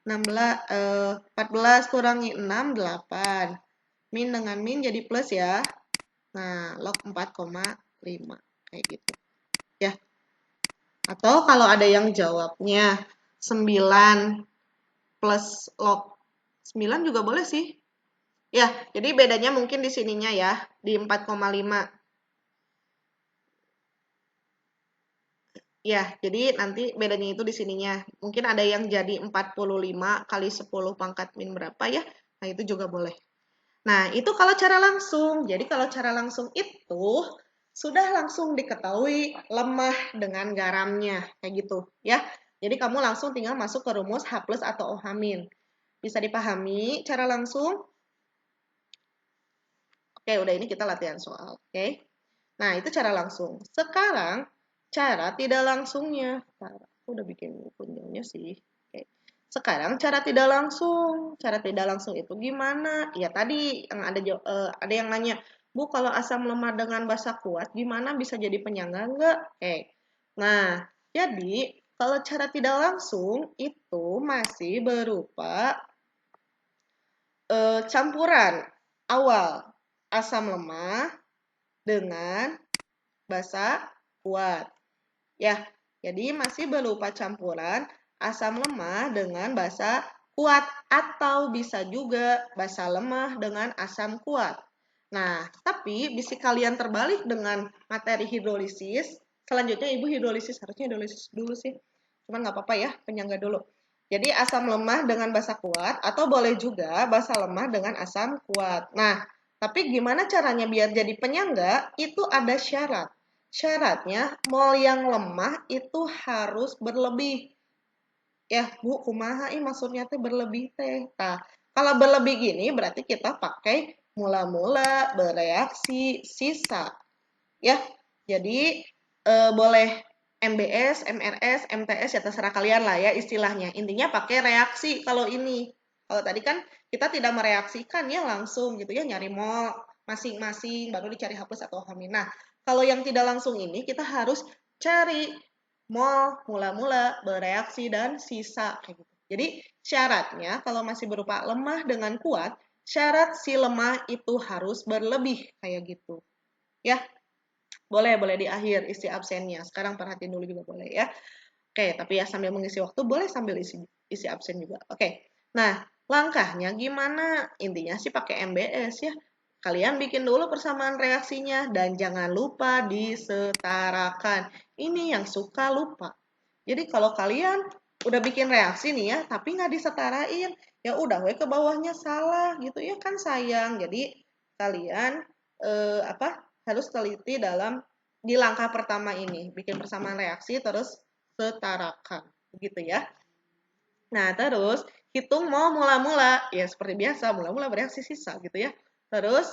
14 kurangi 6 8. Min dengan min jadi plus ya. Nah, log 4,5 kayak gitu. Ya. Atau kalau ada yang jawabnya 9 plus log 9 juga boleh sih. Ya, jadi bedanya mungkin di sininya ya, di 4,5. Ya, jadi nanti bedanya itu di sininya. Mungkin ada yang jadi 45 kali 10 pangkat min berapa ya. Nah, itu juga boleh. Nah, itu kalau cara langsung. Jadi kalau cara langsung itu sudah langsung diketahui lemah dengan garamnya. Kayak gitu ya. Jadi kamu langsung tinggal masuk ke rumus H plus atau OH min. Bisa dipahami cara langsung? Oke, udah ini kita latihan soal. Oke. Nah, itu cara langsung. Sekarang, cara tidak langsungnya. Aku udah bikin kunjungnya sih. Oke. Sekarang, cara tidak langsung. Cara tidak langsung itu gimana? Ya, tadi yang ada yang nanya, Bu, kalau asam lemah dengan basa kuat, gimana bisa jadi penyangga enggak? Oke. Nah, jadi kalau cara tidak langsung itu masih berupa campuran awal asam lemah dengan basa kuat. Ya, jadi masih berupa campuran asam lemah dengan basa kuat atau bisa juga basa lemah dengan asam kuat. Nah, tapi bisa kalian terbalik dengan materi hidrolisis Selanjutnya Ibu hidrolisis, harusnya hidrolisis dulu sih. Cuman nggak apa-apa ya, penyangga dulu. Jadi asam lemah dengan basa kuat, atau boleh juga basa lemah dengan asam kuat. Nah, tapi gimana caranya biar jadi penyangga? Itu ada syarat. Syaratnya mol yang lemah itu harus berlebih. Ya, Bu, kumaha maksudnya teh berlebih teh. Nah, kalau berlebih gini berarti kita pakai mula-mula bereaksi sisa. Ya, jadi boleh MBS, MRS, MTS ya terserah kalian lah ya istilahnya. Intinya pakai reaksi kalau ini. Kalau tadi kan kita tidak mereaksikan ya langsung gitu ya nyari mol masing-masing baru dicari H+ atau H-. Nah, kalau yang tidak langsung ini kita harus cari mol, mula-mula, bereaksi dan sisa kayak gitu. Jadi syaratnya kalau masih berupa lemah dengan kuat, syarat si lemah itu harus berlebih kayak gitu. Ya, boleh di akhir isi absennya. Sekarang perhatiin dulu juga boleh ya. Oke, tapi ya sambil mengisi waktu boleh sambil isi absen juga. Oke. Nah, langkahnya gimana? Intinya sih pakai MBS ya. Kalian bikin dulu persamaan reaksinya dan jangan lupa disetarakan. Ini yang suka lupa. Jadi kalau kalian udah bikin reaksi nih ya, tapi nggak disetarain, ya udah we ke bawahnya salah gitu ya kan sayang. Jadi kalian harus teliti dalam di langkah pertama ini, bikin persamaan reaksi terus setarakan, begitu ya. Nah, terus hitung mau mula-mula, ya seperti biasa, mula-mula bereaksi sisa gitu ya. Terus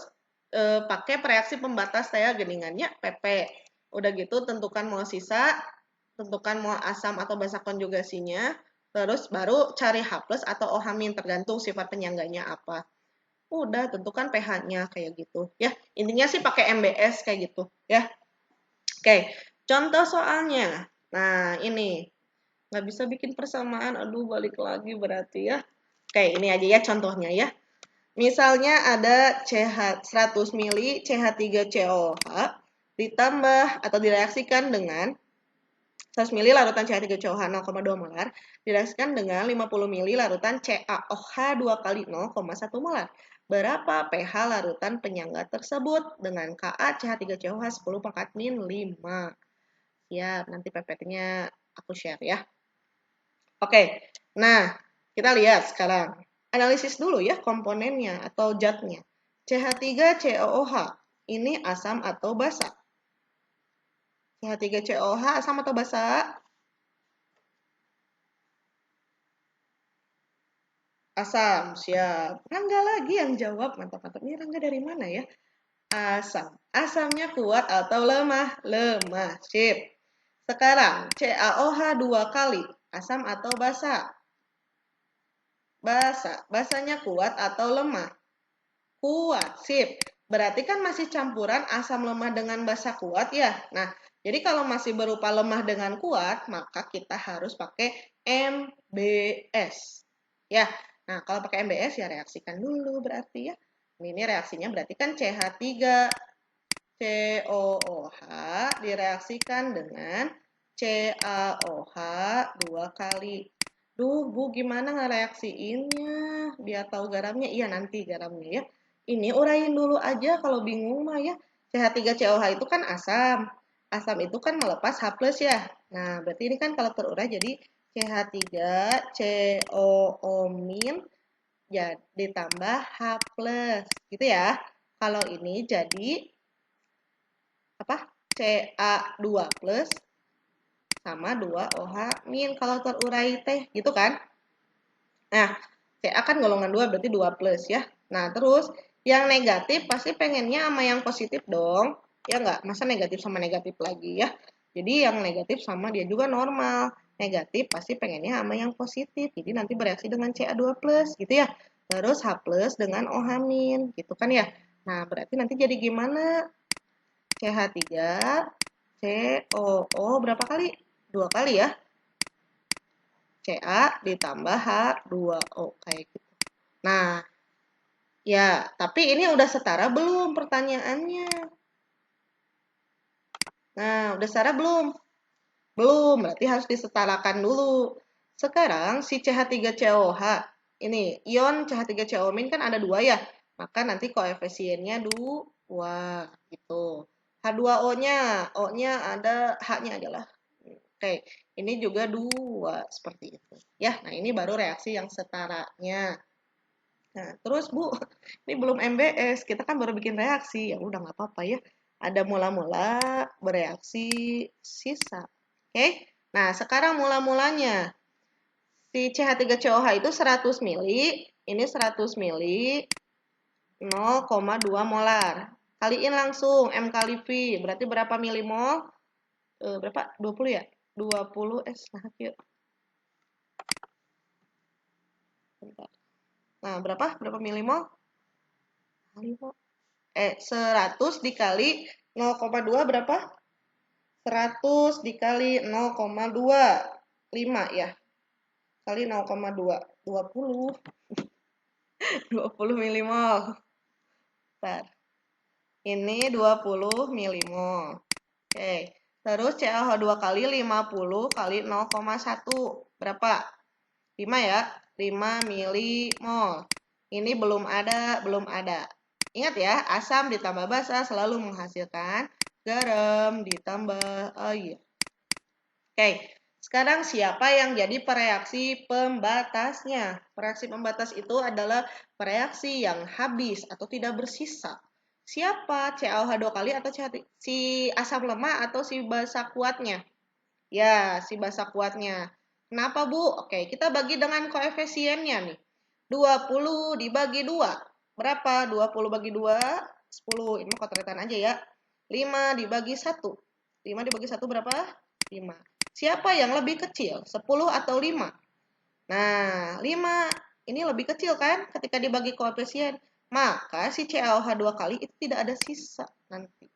pakai reaksi pembatas saya geningannya PP. Udah gitu tentukan mol sisa, tentukan mol asam atau basa konjugasinya, terus baru cari H+ atau OH- tergantung sifat penyangganya apa. Udah tentukan pH-nya kayak gitu ya. Intinya sih pakai MBS kayak gitu ya. Oke, contoh soalnya. Nah, ini nggak bisa bikin persamaan. Aduh, balik lagi berarti ya. Oke, ini aja ya contohnya ya. Misalnya ada CH 100 mili CH3COH ditambah atau direaksikan dengan 100 mili larutan CH3COH 0,2 molar direaksikan dengan 50 mili larutan CaOH 2 kali 0,1 molar. Berapa pH larutan penyangga tersebut dengan Ka CH3COH 10 pangkat min 5. Siap, nanti PPT-nya aku share ya. Oke, nah kita lihat sekarang. Analisis dulu ya komponennya atau zatnya. CH3COOH, ini asam atau basa? CH3COOH asam atau basa? Asam, siap. Rangga lagi yang jawab, mantap-mantap. Ini Rangga dari mana ya? Asam. Asamnya kuat atau lemah? Lemah, sip. Sekarang, CaOH 2 kali. Asam atau basa? Basa. Basanya kuat atau lemah? Kuat, sip. Berarti kan masih campuran asam lemah dengan basa kuat ya. Nah, jadi kalau masih berupa lemah dengan kuat, maka kita harus pakai MBS. Ya, nah kalau pakai MBS ya reaksikan dulu berarti ya. Ini reaksinya berarti kan CH3COOH direaksikan dengan CaOH 2 kali. Duh, Bu, gimana ngereaksiinnya? Biar tahu garamnya. Iya, nanti garamnya ya. Ini urain dulu aja kalau bingung mah ya. CH3COH itu kan asam. Asam itu kan melepas H+ ya. Nah, berarti ini kan kalau terurai jadi CH3COO- ya ditambah H+. Gitu ya. Kalau ini jadi apa? Ca2+ sama 2OH- kalau terurai teh gitu kan. Nah, Ca kan golongan 2 berarti 2+ ya. Nah, terus yang negatif pasti pengennya sama yang positif dong. Ya enggak? Masa negatif sama negatif lagi ya. Jadi yang negatif sama dia juga normal. Negatif pasti pengennya sama yang positif. Jadi nanti bereaksi dengan Ca2+ gitu ya. Terus H+ dengan OH- gitu kan ya. Nah, berarti nanti jadi gimana? CH3, COO berapa kali? 2 kali ya. Ca ditambah H2O kayak gitu. Nah, ya, tapi ini udah setara belum pertanyaannya? Nah, udah setara belum? Belum, berarti harus disetarakan dulu. Sekarang si CH3COH, ini ion CH3CO- kan ada 2 ya. Maka nanti koefisiennya 2 gitu. H2O-nya, O-nya ada, H-nya adalah. Oke, ini juga 2 seperti itu. Ya, nah ini baru reaksi yang setaranya. Nah, terus Bu, ini belum MBS, kita kan baru bikin reaksi. Ya udah nggak apa-apa ya. Ada mula-mula bereaksi sisa. Oke, nah sekarang mula-mulanya. Si CH3COH itu 100 mili, ini 100 mili, 0,2 molar. Kaliin langsung M kali V, berarti berapa milimol? Berapa? 20 ya? 20 nah yuk. Bentar. Nah, berapa? Berapa milimol? 100 dikali 0,2 berapa? 100 dikali 0,2. 5 ya. Kali 0,2. 20. 20 milimol. Bentar. Ini 20 milimol. Oke. Terus CaO2 kali 50 kali 0,1. Berapa? 5 ya. 5 milimol. Ini belum ada. Ingat ya, asam ditambah basa selalu menghasilkan garam ditambah air. Oke, sekarang siapa yang jadi pereaksi pembatasnya? Pereaksi pembatas itu adalah pereaksi yang habis atau tidak bersisa. Siapa? CaOH2 kali atau si asam lemah atau si basa kuatnya? Ya, si basa kuatnya. Kenapa, Bu? Oke, kita bagi dengan koefisiennya nih. 20 dibagi 2. Berapa? 20 bagi 2, 10. Ini kotoretan aja ya. 5 dibagi 1. 5 dibagi 1 berapa? 5. Siapa yang lebih kecil? 10 atau 5? Nah, 5 ini lebih kecil kan ketika dibagi koefisien. Maka si CaOH2 kali itu tidak ada sisa nanti.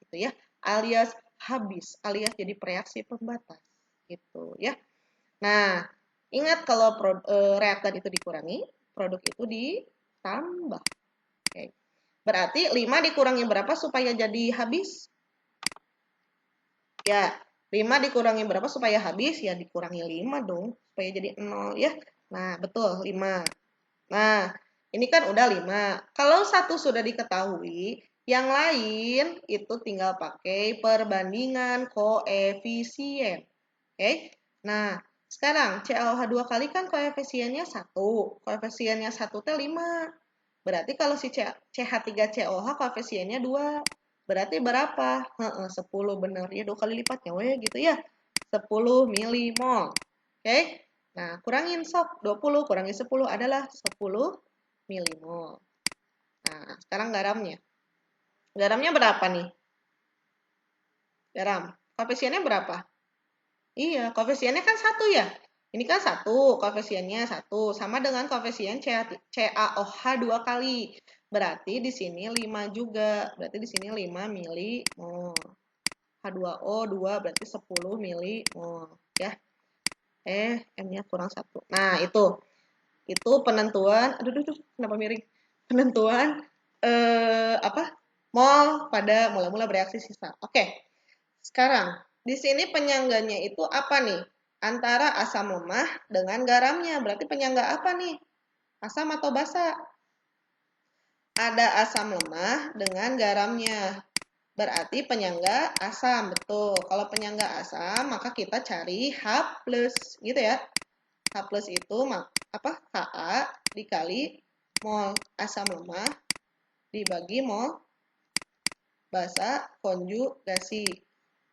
Gitu ya. Alias habis, alias jadi reaksi pembatas. Gitu ya. Nah, ingat kalau reaktan itu dikurangi, produk itu ditambah. Oke. Berarti 5 dikurangi berapa supaya jadi habis? Ya, 5 dikurangi berapa supaya habis? Ya, dikurangi 5 dong, supaya jadi 0 ya. Nah, betul, 5. Nah, ini kan udah 5. Kalau satu sudah diketahui, yang lain itu tinggal pakai perbandingan koefisien. Oke? Nah, sekarang CaOH2 kali kan koefisiennya 1. Koefisiennya 1 teh 5. Berarti kalau si CH3COH koefisiennya 2. Berarti berapa? 10 bener. Ya 2 kali lipatnya we gitu ya. 10 milimol. Oke? Nah, kurangin sok. 20 kurangi 10 adalah 10 milimol. Nah, sekarang garamnya. Garamnya berapa nih? Garam. Koefisiennya berapa? Iya, koefisiennya kan 1 ya. Ini kan 1, koefisiennya 1. Sama dengan koefisien CaOH 2 kali. Berarti di sini 5 juga. Berarti di sini 5 milimol. H2O 2 berarti 10 milimol. Ya. M-nya kurang 1. Nah, itu penentuan, aduh, kenapa miring? Penentuan mol pada mula-mula bereaksi sisa. Oke. Sekarang, di sini penyangganya itu apa nih? Antara asam lemah dengan garamnya. Berarti penyangga apa nih? Asam atau basa? Ada asam lemah dengan garamnya. Berarti penyangga asam, betul. Kalau penyangga asam, maka kita cari H+, gitu ya. H+ itu Ka dikali mol asam lemah dibagi mol basa konjugasi.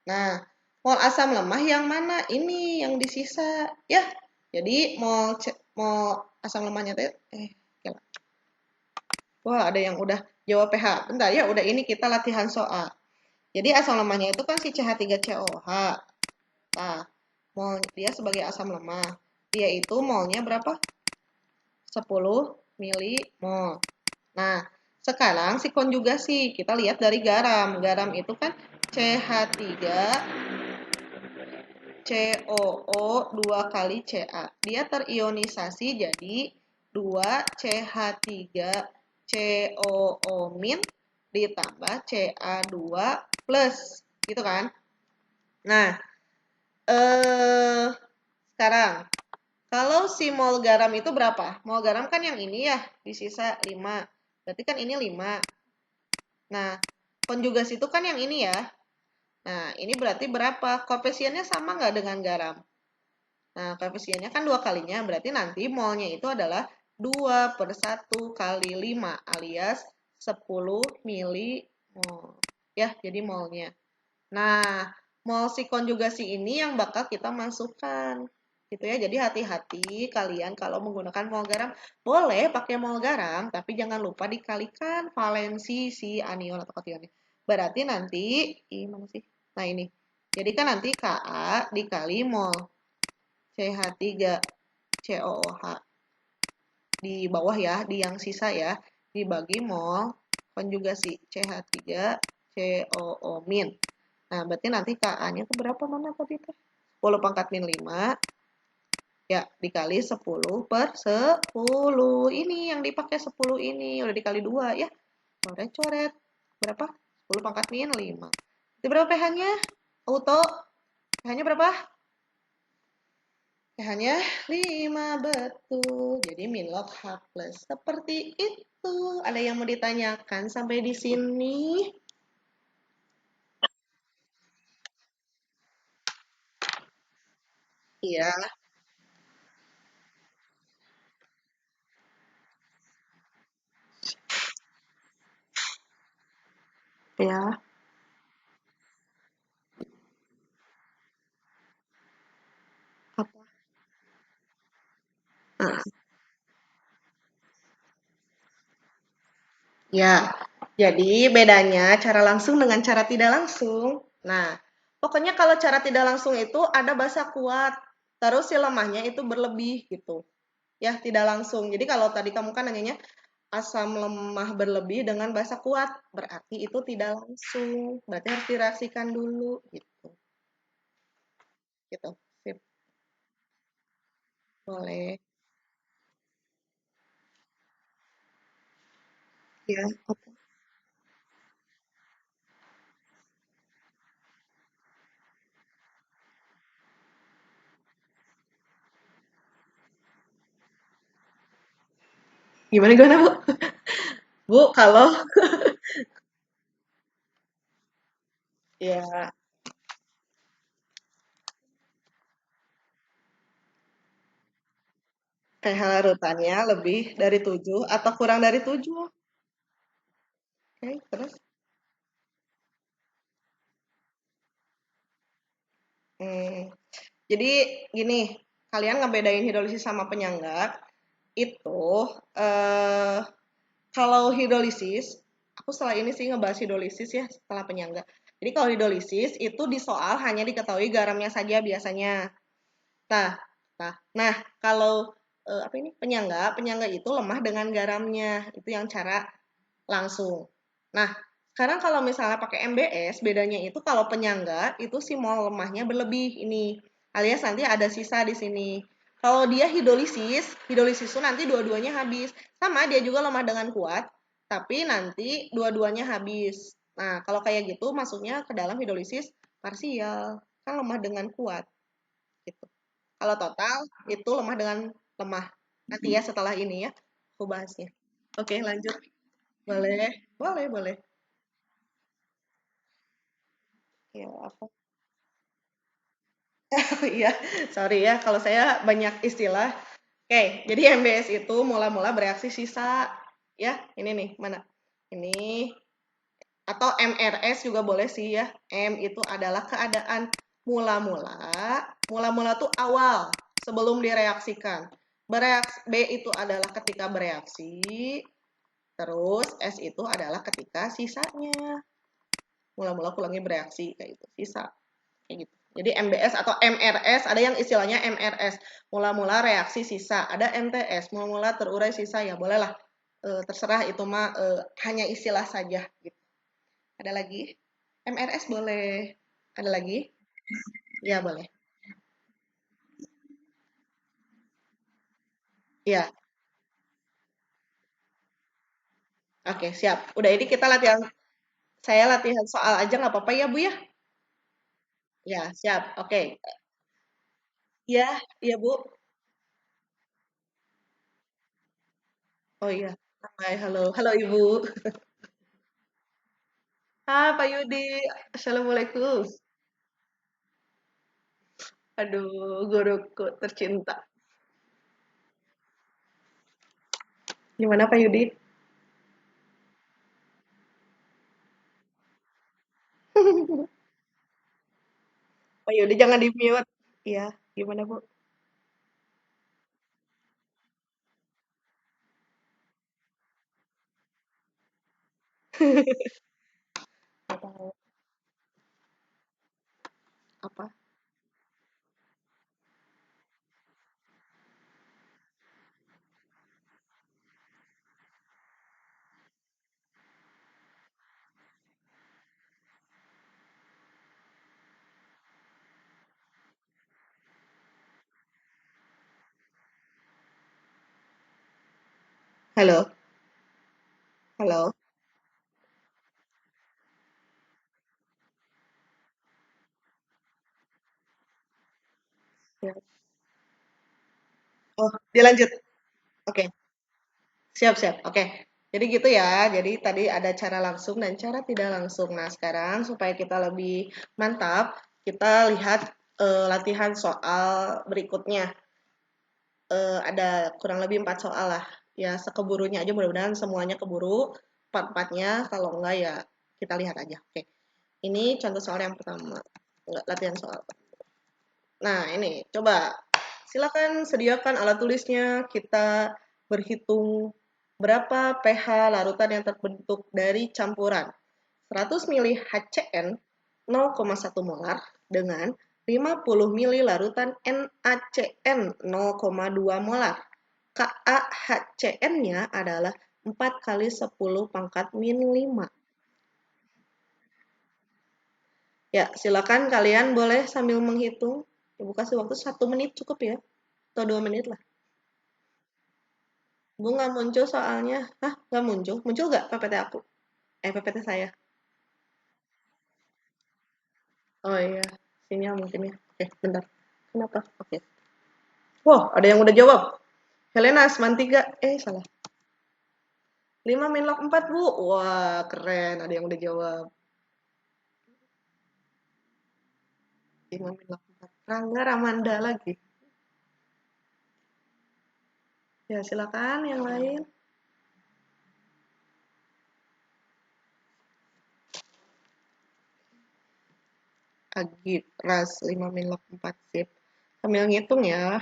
Nah, mol asam lemah yang mana? Ini yang disisa ya. Jadi mol asam lemahnya teh wah, ada yang udah jawab PH. Bentar ya, udah ini kita latihan soal. Jadi asam lemahnya itu kan si CH3COH. Nah, mol dia sebagai asam lemah. Dia itu molnya berapa? 10 milimol. Nah, sekarang si konjugasi, kita lihat dari garam. Garam itu kan CH3 COO 2 kali Ca. Dia terionisasi jadi 2 CH3 COO min ditambah Ca2 plus. Gitu kan? Nah, sekarang kalau si mol garam itu berapa? Mol garam kan yang ini ya, di sisa 5. Berarti kan ini 5. Nah, konjugasi itu kan yang ini ya. Nah, ini berarti berapa? Koefisiennya sama nggak dengan garam? Nah, koefisiennya kan dua kalinya, berarti nanti molnya itu adalah 2/1 kali 5 alias 10 milimol. Ya, jadi molnya. Nah, mol si konjugasi ini yang bakal kita masukkan. Gitu ya. Jadi hati-hati kalian kalau menggunakan mol garam. Boleh pakai mol garam, tapi jangan lupa dikalikan valensi si anion atau kationnya. Berarti nanti, mana sih? Nah ini. Jadi kan nanti Ka dikali mol CH3COOH di bawah ya, di yang sisa ya, dibagi mol konjugasi CH3COO min. Nah, berarti nanti Ka-nya itu berapa mana tadi teh? 10 pangkat min 5 ya dikali 10/10. Ini yang dipakai 10 ini udah dikali 2 ya. Coret-coret. Berapa? 10 pangkat min 5. Itu berapa pH-nya? Auto. pH-nya berapa? pH-nya 5 betul. Jadi min log H plus. Seperti itu. Ada yang mau ditanyakan sampai di sini? Iya, ya. Apa? Nah, ya, jadi bedanya cara langsung dengan cara tidak langsung. Nah, pokoknya kalau cara tidak langsung itu ada basa kuat, terus si lemahnya itu berlebih gitu. Ya, tidak langsung. Jadi kalau tadi kamu kan nanyanya asam lemah berlebih dengan basa kuat, berarti itu tidak langsung. Berarti harus direaksikan dulu gitu. Gitu. Sip, boleh. Ya, oke. Gimana gimana, Bu? Bu, kalau ya pH larutannya lebih dari 7 atau kurang dari 7. Oke, terus? Hmm, jadi gini, kalian ngebedain hidrolisis sama penyangga itu eh, kalau hidrolisis, aku setelah ini sih ngebahas hidrolisis ya setelah penyangga. Jadi kalau hidrolisis itu di soal hanya diketahui garamnya saja biasanya. Nah, nah, kalau apa ini penyangga, penyangga itu lemah dengan garamnya, itu yang cara langsung. Nah, sekarang kalau misalnya pakai MBS, bedanya itu kalau penyangga itu si mol lemahnya berlebih ini, alias nanti ada sisa di sini. Kalau dia hidrolisis itu nanti dua-duanya habis. Sama, dia juga lemah dengan kuat, tapi nanti dua-duanya habis. Nah, kalau kayak gitu masuknya ke dalam hidrolisis parsial, kan lemah dengan kuat gitu. Kalau total itu lemah dengan lemah. Nanti ya setelah ini ya, aku bahasnya. Oke, lanjut. Boleh, boleh, boleh. Ya, apa? Iya, sorry ya, kalau saya banyak istilah. Oke, jadi MBS itu mula-mula bereaksi sisa. Ya, ini nih, mana? Ini, atau MRS juga boleh sih ya. M itu adalah keadaan mula-mula. Mula-mula tuh awal, sebelum direaksikan. B itu adalah ketika bereaksi. Terus S itu adalah ketika sisanya. Mula-mula kulangnya bereaksi, kayak itu, sisa. Kayak gitu. Jadi MBS atau MRS, ada yang istilahnya MRS, mula-mula reaksi sisa. Ada MTS, mula-mula terurai sisa, ya bolehlah. Terserah itu mah hanya istilah saja gitu. Ada lagi? MRS boleh. Ada lagi? Ya boleh. Ya, oke siap. Udah ini kita latihan, saya latihan soal aja nggak apa-apa ya Bu ya? Ya siap. Oke. Ya, iya Bu. Oh iya. Hai, halo, halo Ibu. Ah, Pak Yudi. Assalamualaikum. Aduh, guruku tercinta. Gimana Pak Yudi? Pak Yudi jangan di mute. Iya, gimana Bu? Nggak tahu apa. Halo, halo. Ya. Oh, dilanjut. Oke, siap siap. Oke. Jadi gitu ya. Jadi tadi ada cara langsung dan cara tidak langsung. Nah, sekarang supaya kita lebih mantap, kita lihat latihan soal berikutnya. Ada kurang lebih 4 soal lah. Ya, sekeburunya aja mudah-mudahan semuanya keburu. Empat-empatnya, kalau enggak ya kita lihat aja. Oke. Ini contoh soal yang pertama. Enggak, latihan soal. Nah, ini coba silakan sediakan alat tulisnya. Kita berhitung berapa pH larutan yang terbentuk dari campuran 100 mili HCN 0,1 molar dengan 50 mili larutan NaCN 0,2 molar. KaHCN-nya adalah 4 kali 10 pangkat min 5. Ya, silakan kalian boleh sambil menghitung. Ibu kasih waktu 1 menit cukup ya, atau 2 menit lah. Bu nggak muncul soalnya. Hah, nggak muncul? Muncul nggak PPT aku? PPT saya. Oh iya, sinyal mungkin ya. Oke, bentar. Kenapa? Oke. Wah, ada yang udah jawab. Helena, Asman 3. Salah. 5 Minlok 4, Bu. Wah, keren. Ada yang udah jawab. 5 Minlok 4. Rangga Ramanda lagi. Ya, silakan yang lain. Agit, ras 5 Minlok 4 sip. Sambil ngitung ya.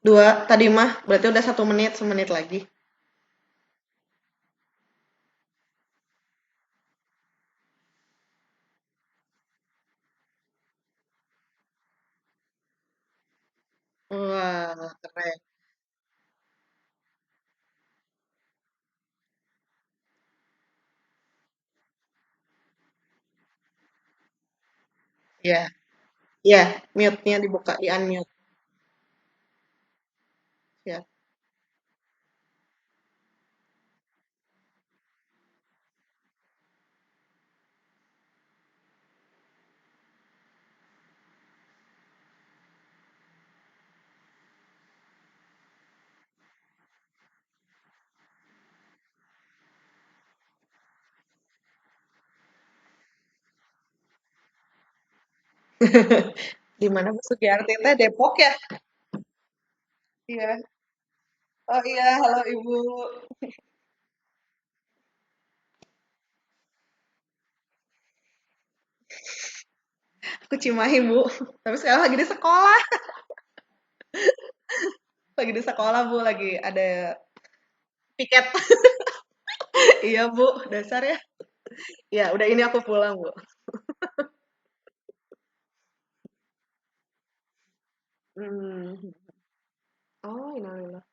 Dua, tadi mah berarti udah 1 menit, semenit lagi. Wah, keren. Ya, ya, mute-nya dibuka, di unmute. Ya. Di mana Bu Sugiyarti teh Depok ya? Iya. Oh iya, halo Ibu. Aku Cimahi Bu. Tapi sekarang lagi di sekolah. Lagi di sekolah Bu, lagi ada piket. Iya Bu, dasar ya. Ya, udah ini aku pulang Bu. Hmm. Oh, innalillah.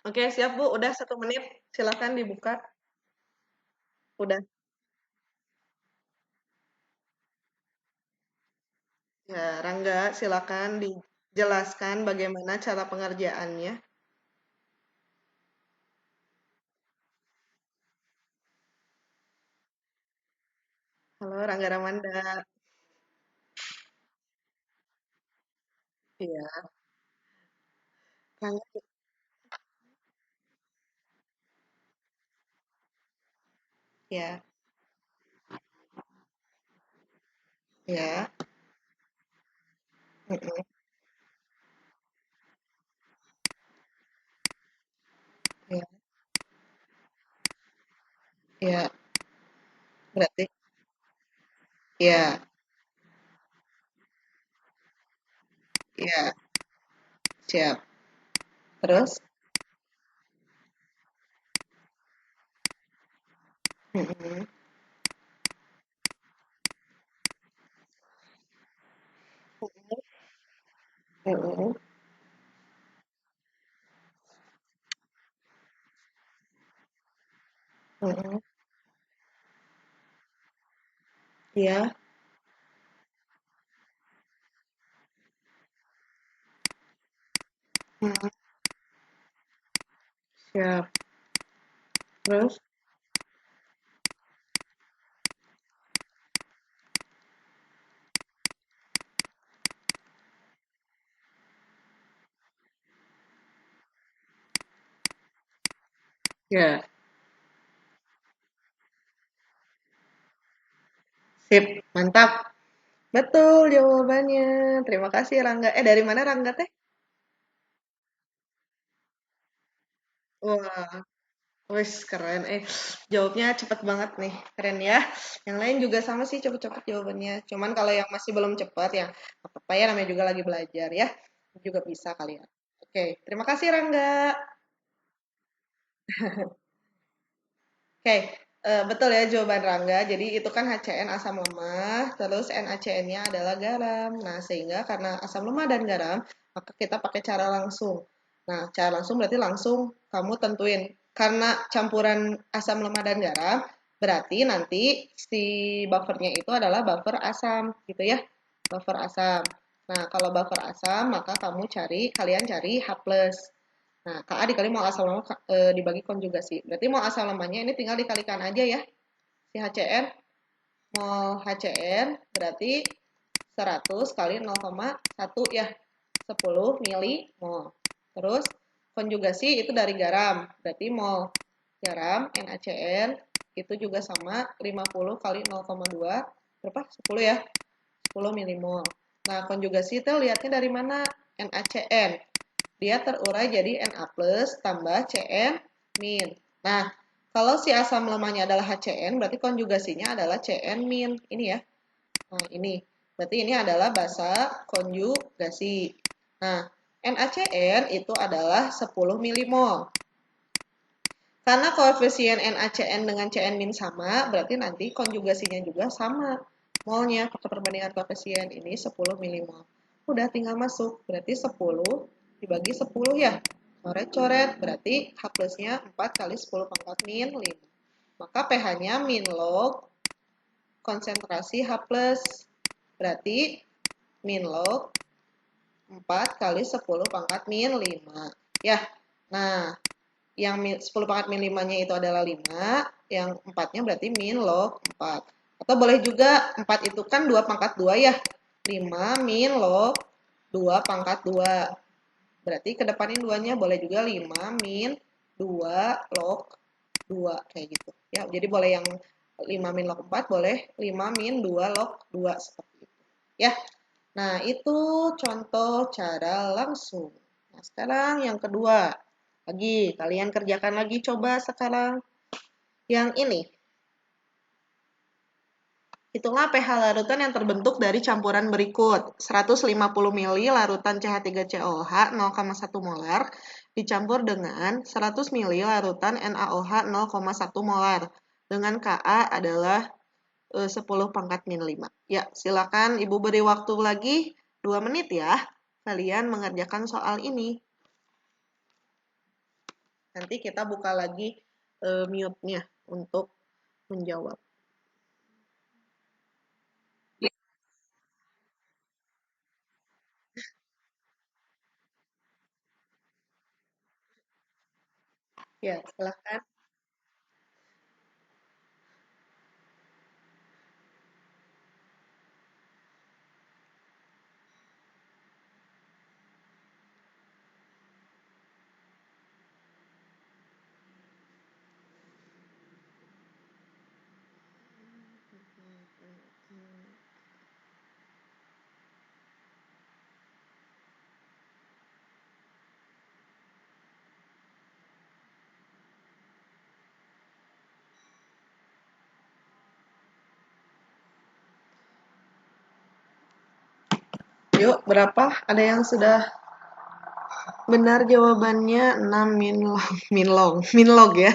Oke, siap Bu. Udah 1 menit. Silakan dibuka. Udah. Ya, Rangga, silakan dijelaskan bagaimana cara pengerjaannya. Halo, Rangga Ramanda. Iya, Rangga. Ya, ya. Mm-mm. Ya, ya. Berarti, ya, ya. Siap. Terus? Mm-mm. Mm-mm. Mm-mm. Ya. Mm. Siap. Terus? Ya. Sip. Mantap. Betul jawabannya. Terima kasih Rangga. Dari mana Rangga teh? Wah, wis keren. Jawabnya cepet banget nih. Keren ya. Yang lain juga sama sih cepet-cepet jawabannya. Cuman kalau yang masih belum cepet ya, apa apa ya namanya juga lagi belajar ya. Juga bisa kali ya. Oke, terima kasih Rangga. Oke, betul ya jawaban Rangga. Jadi itu kan HCN asam lemah, terus NaCN-nya adalah garam. Nah, sehingga karena asam lemah dan garam, maka kita pakai cara langsung. Nah, cara langsung berarti langsung kamu tentuin. Karena campuran asam lemah dan garam, berarti nanti si buffernya itu adalah buffer asam, gitu ya. Buffer asam. Nah, kalau buffer asam, maka kalian cari H+. Nah, Ka dikali mol asam lama dibagi konjugasi. Berarti mol asam lamanya ini tinggal dikalikan aja ya. Si HCN, mol HCN berarti 100 kali 0,1 ya. 10 mol. Terus konjugasi itu dari garam. Berarti mol garam NaCN itu juga sama 50 kali 0,2 berapa? 10 ya. 10 milimol. Nah, konjugasi itu lihatnya dari mana? NaCN. Dia terurai jadi Na plus tambah Cn min. Nah, kalau si asam lemahnya adalah HCN, berarti konjugasinya adalah Cn min. Ini ya. Nah, ini. Berarti ini adalah basa konjugasi. Nah, NaCN itu adalah 10 milimol. Karena koefisien NaCN dengan Cn min sama, berarti nanti konjugasinya juga sama. Molnya, pakai perbandingan koefisien ini 10 milimol. Udah tinggal masuk, berarti 10 dibagi 10 ya. Coret-coret, berarti H plusnya 4 kali 10 pangkat min 5. Maka pH-nya min log konsentrasi H plus. Berarti min log 4 kali 10 pangkat min 5. Ya, nah yang 10 pangkat min 5-nya itu adalah 5, yang 4-nya berarti min log 4. Atau boleh juga 4 itu kan 2 pangkat 2 ya. 5 min log 2 pangkat 2. Berarti kedepanin 2-nya boleh juga 5 min 2 log 2 kayak gitu. Ya, jadi boleh yang 5 min log 4, boleh 5 min 2 log 2 seperti itu. Ya. Nah, itu contoh cara langsung. Nah, sekarang yang kedua. Lagi, kalian kerjakan lagi coba sekarang. Yang ini. Hitunglah pH larutan yang terbentuk dari campuran berikut. 150 ml larutan CH3COH 0,1 molar dicampur dengan 100 ml larutan NaOH 0,1 molar. Dengan Ka adalah 10 pangkat min 5. Ya, silakan Ibu beri waktu lagi 2 menit ya. Kalian mengerjakan soal ini. Nanti kita buka lagi mute-nya untuk menjawab. Ya, silahkan. Yuk, berapa? Ada yang sudah benar jawabannya 6 minlog, minlog, minlog ya.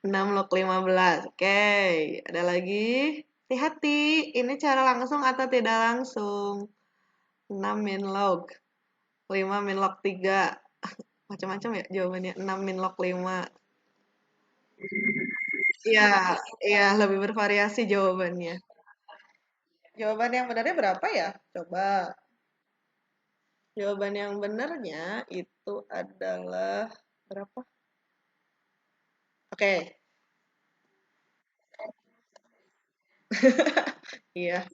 6 log 15. Oke, ada lagi. Hati-hati, ini cara langsung atau tidak langsung? 6 minlog, 5 minlog 3. Macam-macam ya jawabannya. 6 minlog 5. Iya, iya lebih bervariasi jawabannya. Jawaban yang benarnya berapa ya? Coba. Jawaban yang benarnya itu adalah berapa? Oke. Iya.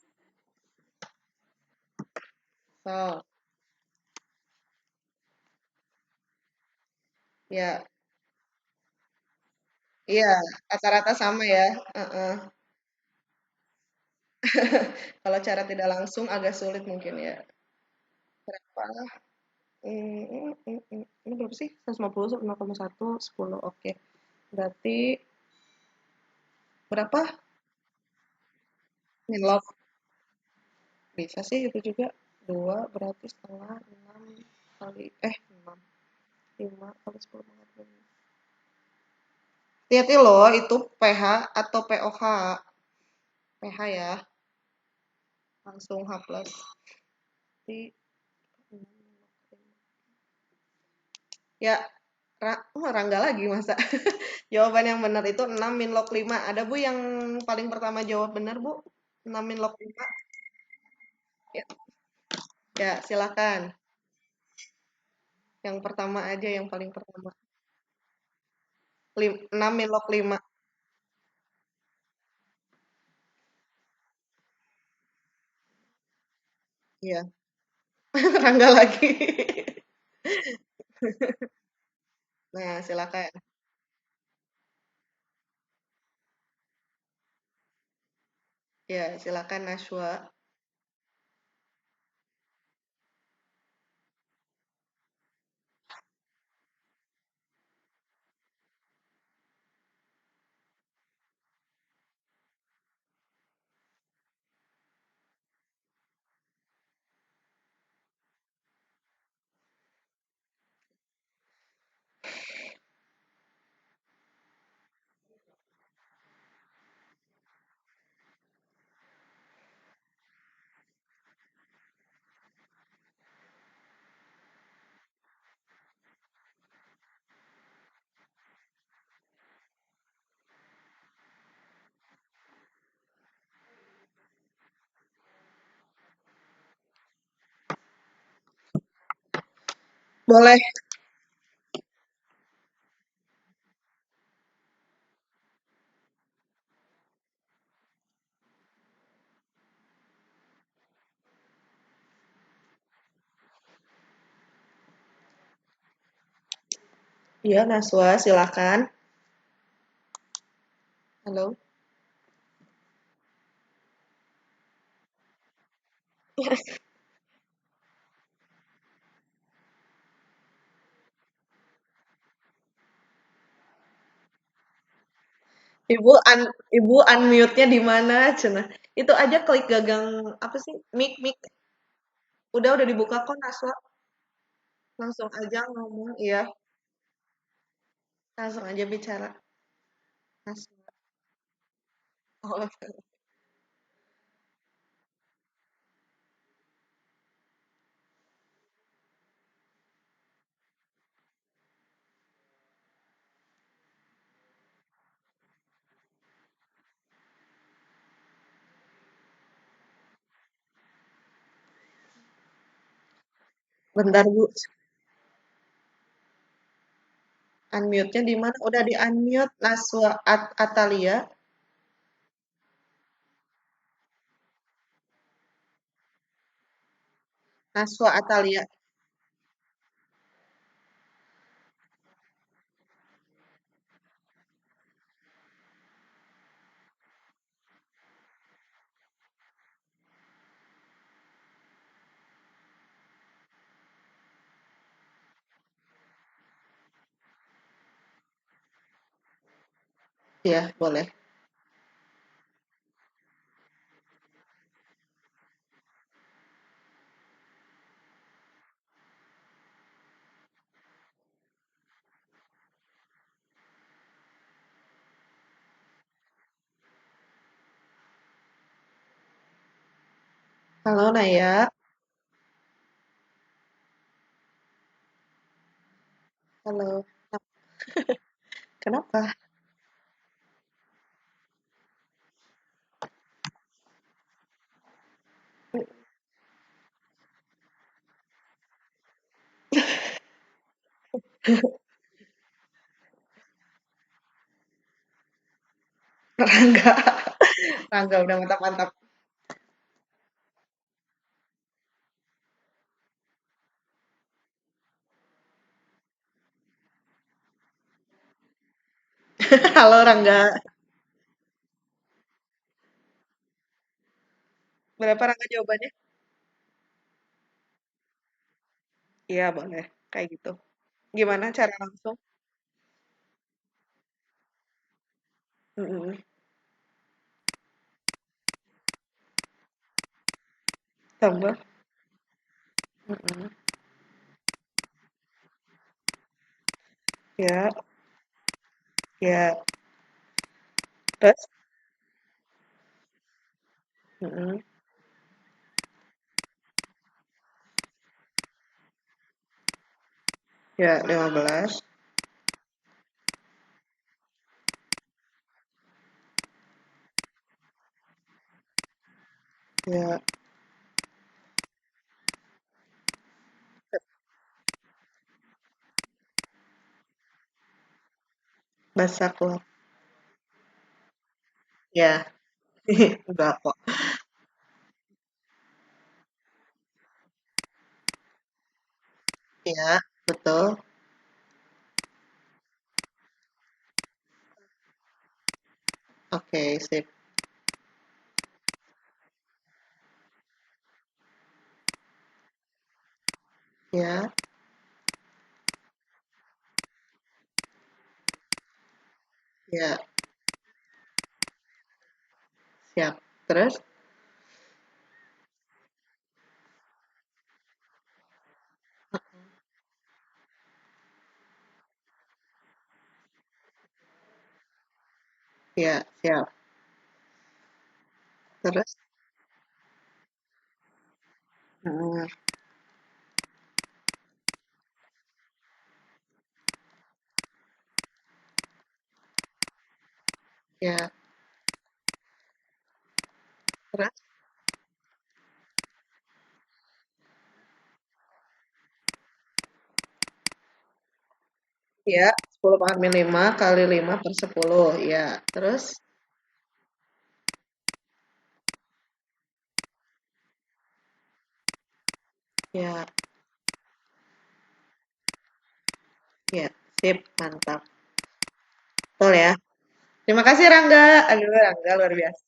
So, ya. Iya, rata-rata sama ya. Heeh. Kalau cara tidak langsung agak sulit mungkin ya. Berapa? Ini berapa sih? 150, 0,1, 10. Oke. Berarti berapa? Nilai bisa sih itu juga. 2 berarti setengah 6 kali 6. 5 kali 10 pangkat 5. Hati-hati loh, itu pH atau pOH. pH ya, langsung H plus. Berarti ya, Rangga lagi masa. Jawaban yang benar itu 6 min log 5. Ada Bu yang paling pertama jawab benar, Bu? 6 min log 5. Ya, ya silakan. Yang pertama aja, yang paling pertama. 6 min log 5. Iya, Rangga lagi. Nah, silakan. Ya, silakan Naswa. Boleh. Iya, Naswa, silakan. Halo. Ibu Ibu unmute-nya di mana, cenah? Itu aja klik gagang apa sih? Mic. Udah dibuka kok, Naswa. Langsung aja ngomong, iya. Langsung aja bicara, Naswa. Oh, Bentar Bu, unmute-nya di mana? Udah di unmute Naswa Atalia. Naswa Atalia. Ya, boleh. Halo Naya. Halo. Kenapa? Rangga. Rangga udah mantap-mantap. Halo Rangga. Berapa Rangga jawabannya? Iya, boleh. Kayak gitu. Gimana cara langsung? Mm-mm. Tambah. Mm-mm. Ya, ya. Terus? Mm-mm. Ya, 15. Ya, masak loh. Ya, enggak kok. Ya, betul. Oke, sip. Ya, ya, siap. Terus? Ya, siap. Terus? Mm, ya, terus? Ya, 10 pangkat min 5 kali 5 per 10. Ya, terus? Ya, ya, sip. Mantap. Betul ya. Terima kasih Rangga. Aduh, Rangga luar biasa.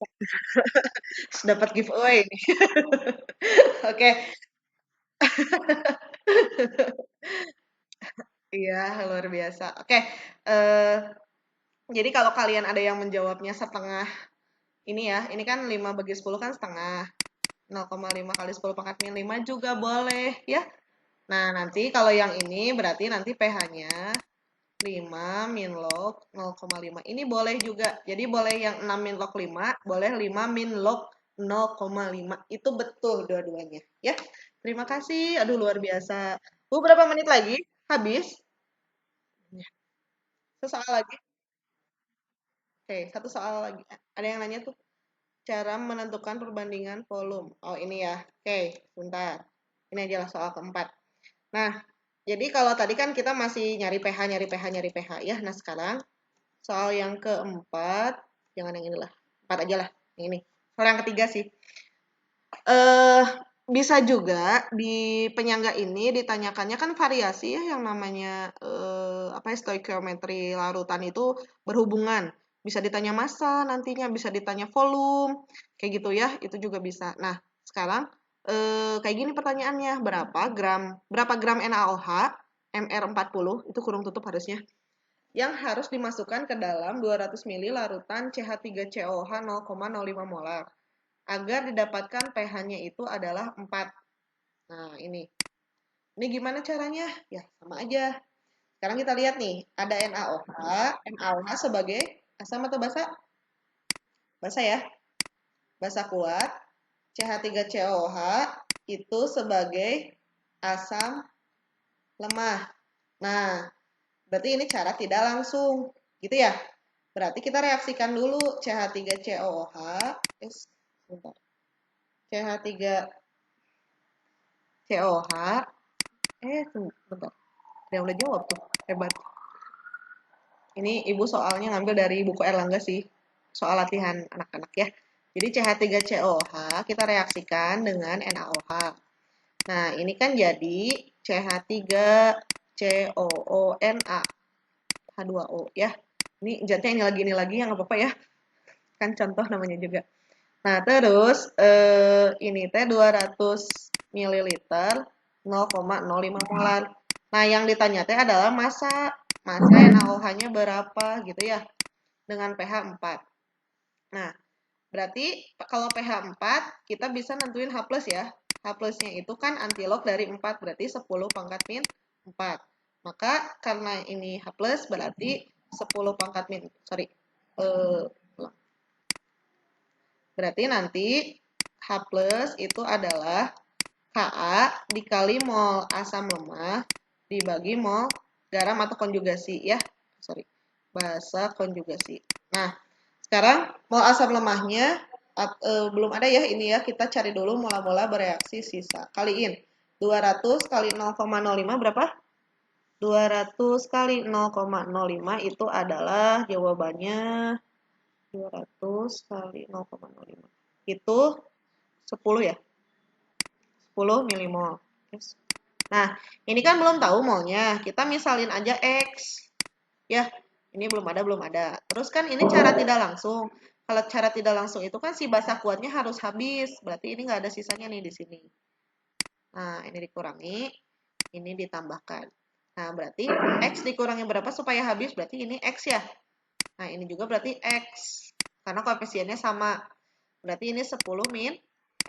Dapat giveaway nih. Oke, iya luar biasa. Oke, eh, jadi kalau kalian ada yang menjawabnya setengah ini ya, ini kan 5 bagi 10 kan setengah. 0,5 kali 10 pangkat min 5 juga boleh ya. Nah, nanti kalau yang ini berarti nanti pH-nya 5 min log 0,5. Ini boleh juga. Jadi boleh yang 6 min log 5, boleh 5 min log 0,5. Itu betul dua-duanya. Ya, terima kasih. Aduh, luar biasa. Bu, berapa menit lagi? Habis? Ya, satu soal lagi. Oke, satu soal lagi. Ada yang nanya tuh, cara menentukan perbandingan volume. Oh, ini ya. Oke, sebentar. Ini adalah soal keempat. Nah, jadi kalau tadi kan kita masih nyari pH, nyari pH, nyari pH ya. Nah, sekarang soal yang keempat, jangan yang inilah, empat aja lah, yang ini. Soal yang ketiga sih. Eh, bisa juga di penyangga ini ditanyakannya kan variasi ya yang namanya apa ya, stoikiometri larutan itu berhubungan. Bisa ditanya massa nantinya, bisa ditanya volume, kayak gitu ya, itu juga bisa. Nah, sekarang kayak gini pertanyaannya, berapa gram NaOH MR40 itu kurung tutup harusnya yang harus dimasukkan ke dalam 200 ml larutan CH3COH 0,05 molar agar didapatkan pH-nya itu adalah 4. Nah, ini. Ini gimana caranya? Ya, sama aja. Sekarang kita lihat nih, ada NaOH. NaOH sebagai asam atau basa? Basa ya. Basa kuat. CH3COH itu sebagai asam lemah. Nah, berarti ini cara tidak langsung. Gitu ya? Berarti kita reaksikan dulu CH3COH. Bentar. CH3COH bentar. Ada yang udah jawab tuh. Hebat. Ini ibu soalnya ngambil dari buku Erlangga sih. Soal latihan anak-anak ya. Jadi CH3COH kita reaksikan dengan NaOH. Nah, ini kan jadi CH3COONA H2O ya. Ini jadinya ini lagi yang apa-apa ya. Kan contoh namanya juga. Nah, terus ini teh 200 ml 0,05 molar. Nah, yang ditanya teh adalah massa NaOH-nya berapa gitu ya dengan pH 4. Nah, berarti kalau pH 4 kita bisa nentuin H+ ya. H plusnya itu kan antilog dari 4 berarti 10 pangkat min 4. Maka karena ini H+ berarti 10 pangkat min eh, berarti nanti H+ itu adalah Ka dikali mol asam lemah dibagi mol garam atau konjugasi ya. Bahasa konjugasi. Nah, sekarang mol asam lemahnya belum ada ya ini ya. Kita cari dulu mola-mola bereaksi sisa. Kaliin. 200 kali 0,05 berapa? 200 kali 0,05 itu adalah jawabannya 200 kali 0,05. Itu 10 ya? 10 milimol. Yes. Nah, ini kan belum tahu molnya. Kita misalin aja X. Ya, ini belum ada. Terus kan ini cara tidak langsung. Kalau cara tidak langsung itu kan si basa kuatnya harus habis. Berarti ini nggak ada sisanya nih di sini. Nah, ini dikurangi. Ini ditambahkan. Nah, berarti X dikurangi berapa supaya habis? Berarti ini X ya. Nah, ini juga berarti X. Karena koefisiennya sama. Berarti ini 10 min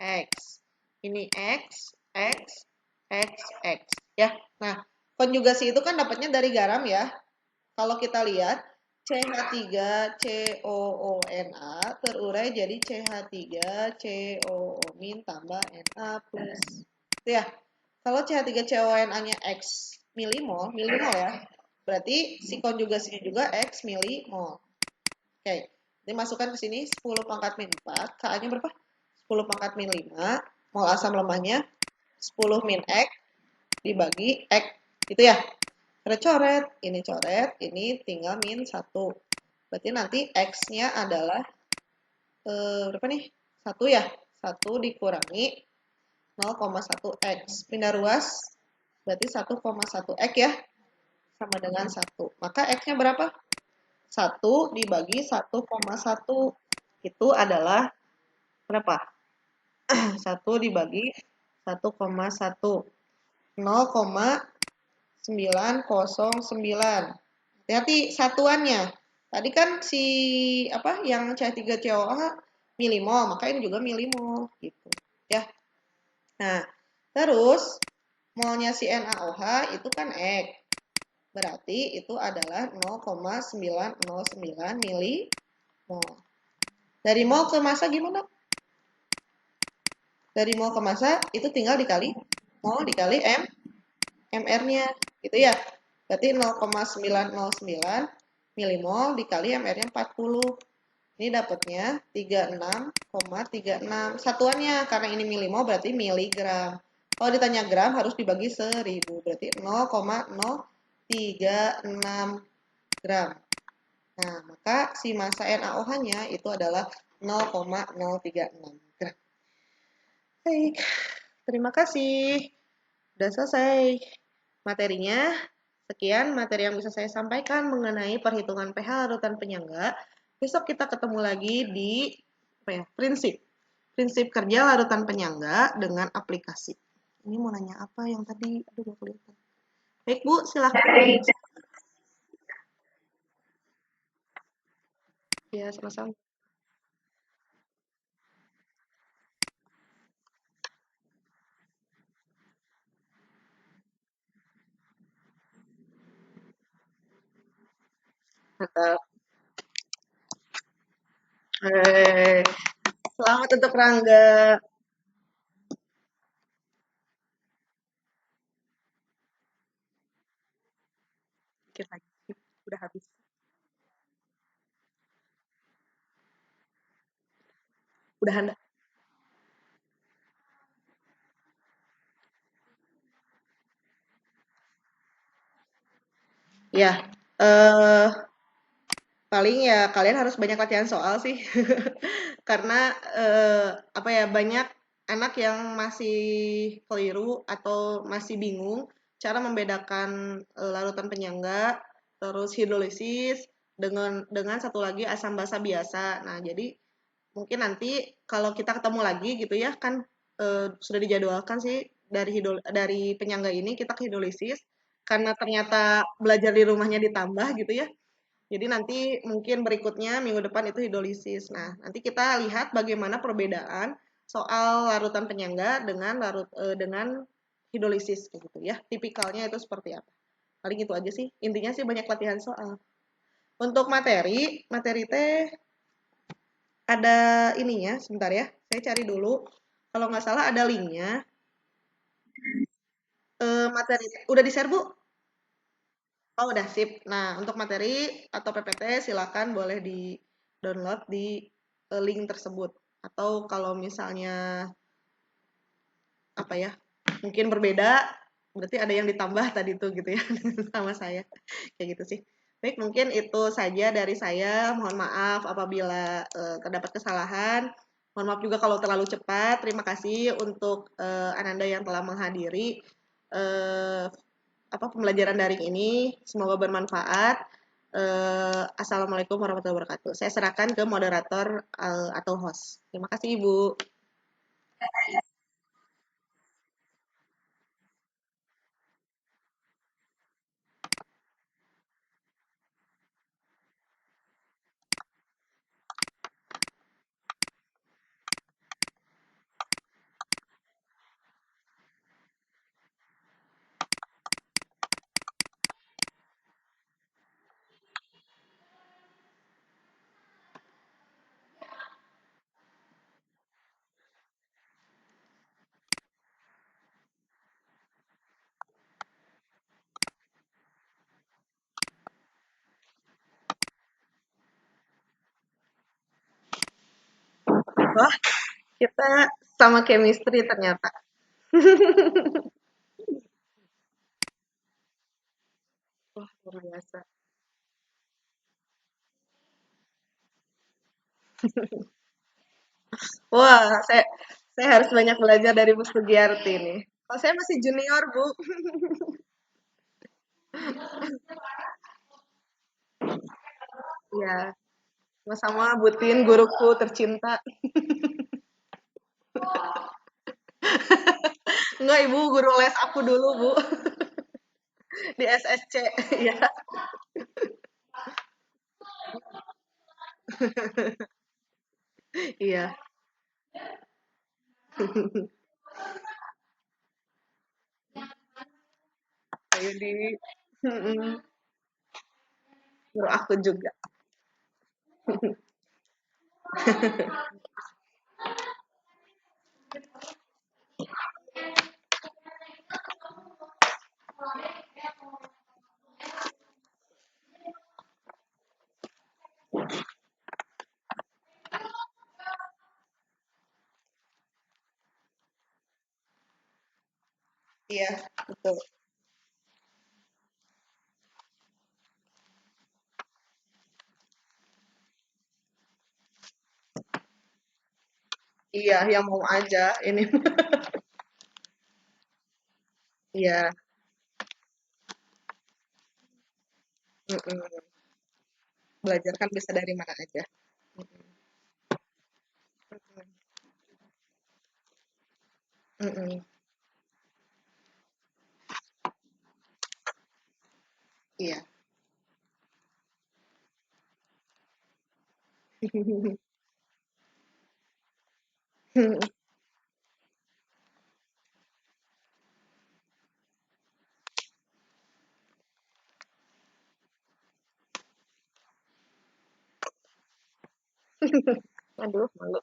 X. Ini X, X, X, X. Ya, nah konjugasi itu kan dapatnya dari garam ya. Kalau kita lihat CH3COONA terurai jadi CH3COO min tambah Na plus. Itu ya. Kalau CH3COONA-nya X milimol ya. Berarti si konjugasinya juga X milimol. Oke. Ini masukkan ke sini 10 pangkat min 4. Ka-nya berapa? 10 pangkat min 5. Mol asam lemahnya 10 min X dibagi X. Itu ya. Coret, ini coret, ini tinggal min 1. Berarti nanti X-nya adalah berapa nih? 1 ya. 1 dikurangi 0,1 X. Pindah ruas, berarti 1,1 X ya. Sama dengan 1. Maka X-nya berapa? 1 dibagi 1,1. Itu adalah berapa? 1 dibagi 1,1. 0,909. Hati-hati satuannya. Tadi kan si apa yang CH3COH milimol, maka ini juga milimol gitu. Ya. Nah, terus molnya si NaOH itu kan X. Berarti itu adalah 0,909 milimol. Dari mol ke massa gimana? Dari mol ke massa itu tinggal dikali mol dikali MR-nya gitu ya. Berarti 0,909 milimol dikali MR-nya 40. Ini dapatnya 36,36. Satuannya karena ini milimol berarti miligram. Kalau ditanya gram harus dibagi 1000, berarti 0,036 gram. Nah, maka si massa NaOH-nya itu adalah 0,036 gram. Baik, terima kasih. Sudah selesai materinya. Sekian materi yang bisa saya sampaikan mengenai perhitungan pH larutan penyangga. Besok kita ketemu lagi di prinsip. Prinsip kerja larutan penyangga dengan aplikasi. Ini mau nanya apa yang tadi? Aduh, gak kelihatan. Baik, Bu, silakan. Ya, sama-sama. Mantap. Eh, Selamat untuk Rangga. Dikit lagi. Udah habis. Udah Anda. Ya, eh paling ya kalian harus banyak latihan soal sih. Karena apa ya banyak anak yang masih keliru atau masih bingung cara membedakan larutan penyangga, terus hidrolisis dengan satu lagi asam basa biasa. Nah, jadi mungkin nanti kalau kita ketemu lagi gitu ya kan sudah dijadwalkan sih dari penyangga ini kita ke hidrolisis karena ternyata belajar di rumahnya ditambah gitu ya. Jadi nanti mungkin berikutnya minggu depan itu hidrolisis. Nah, nanti kita lihat bagaimana perbedaan soal larutan penyangga dengan hidrolisis kayak gitu ya. Tipikalnya itu seperti apa. Paling itu aja sih. Intinya sih banyak latihan soal. Untuk materi teh ada ininya, sebentar ya. Saya cari dulu. Kalau nggak salah ada linknya. Materi udah di-share, Bu? Oh, udah sip. Nah, untuk materi atau PPT silakan boleh di-download di link tersebut. Atau kalau misalnya apa ya, mungkin berbeda, berarti ada yang ditambah tadi tuh gitu ya sama saya. Kayak gitu sih. Baik, mungkin itu saja dari saya. Mohon maaf apabila terdapat kesalahan. Mohon maaf juga kalau terlalu cepat. Terima kasih untuk Ananda yang telah menghadiri eh, pembelajaran daring ini. Semoga bermanfaat. Assalamualaikum warahmatullahi wabarakatuh. Saya serahkan ke moderator atau host. Terima kasih, Ibu. Wah, kita sama chemistry ternyata. Wah, luar biasa. Wah, saya harus banyak belajar dari Bu Sugiarti nih. Kalau saya masih junior, Bu. Iya, sama-sama Butin, guruku tercinta. Enggak, Ibu, guru les aku dulu, Bu, di SSC. Iya, iya. Ayo di mm, guru aku juga. Iya, betul. Iya, yang mau aja ini. Iya, mm-mm. Belajar kan bisa dari mana aja. Mm-mm. Iya. Aduh, malu.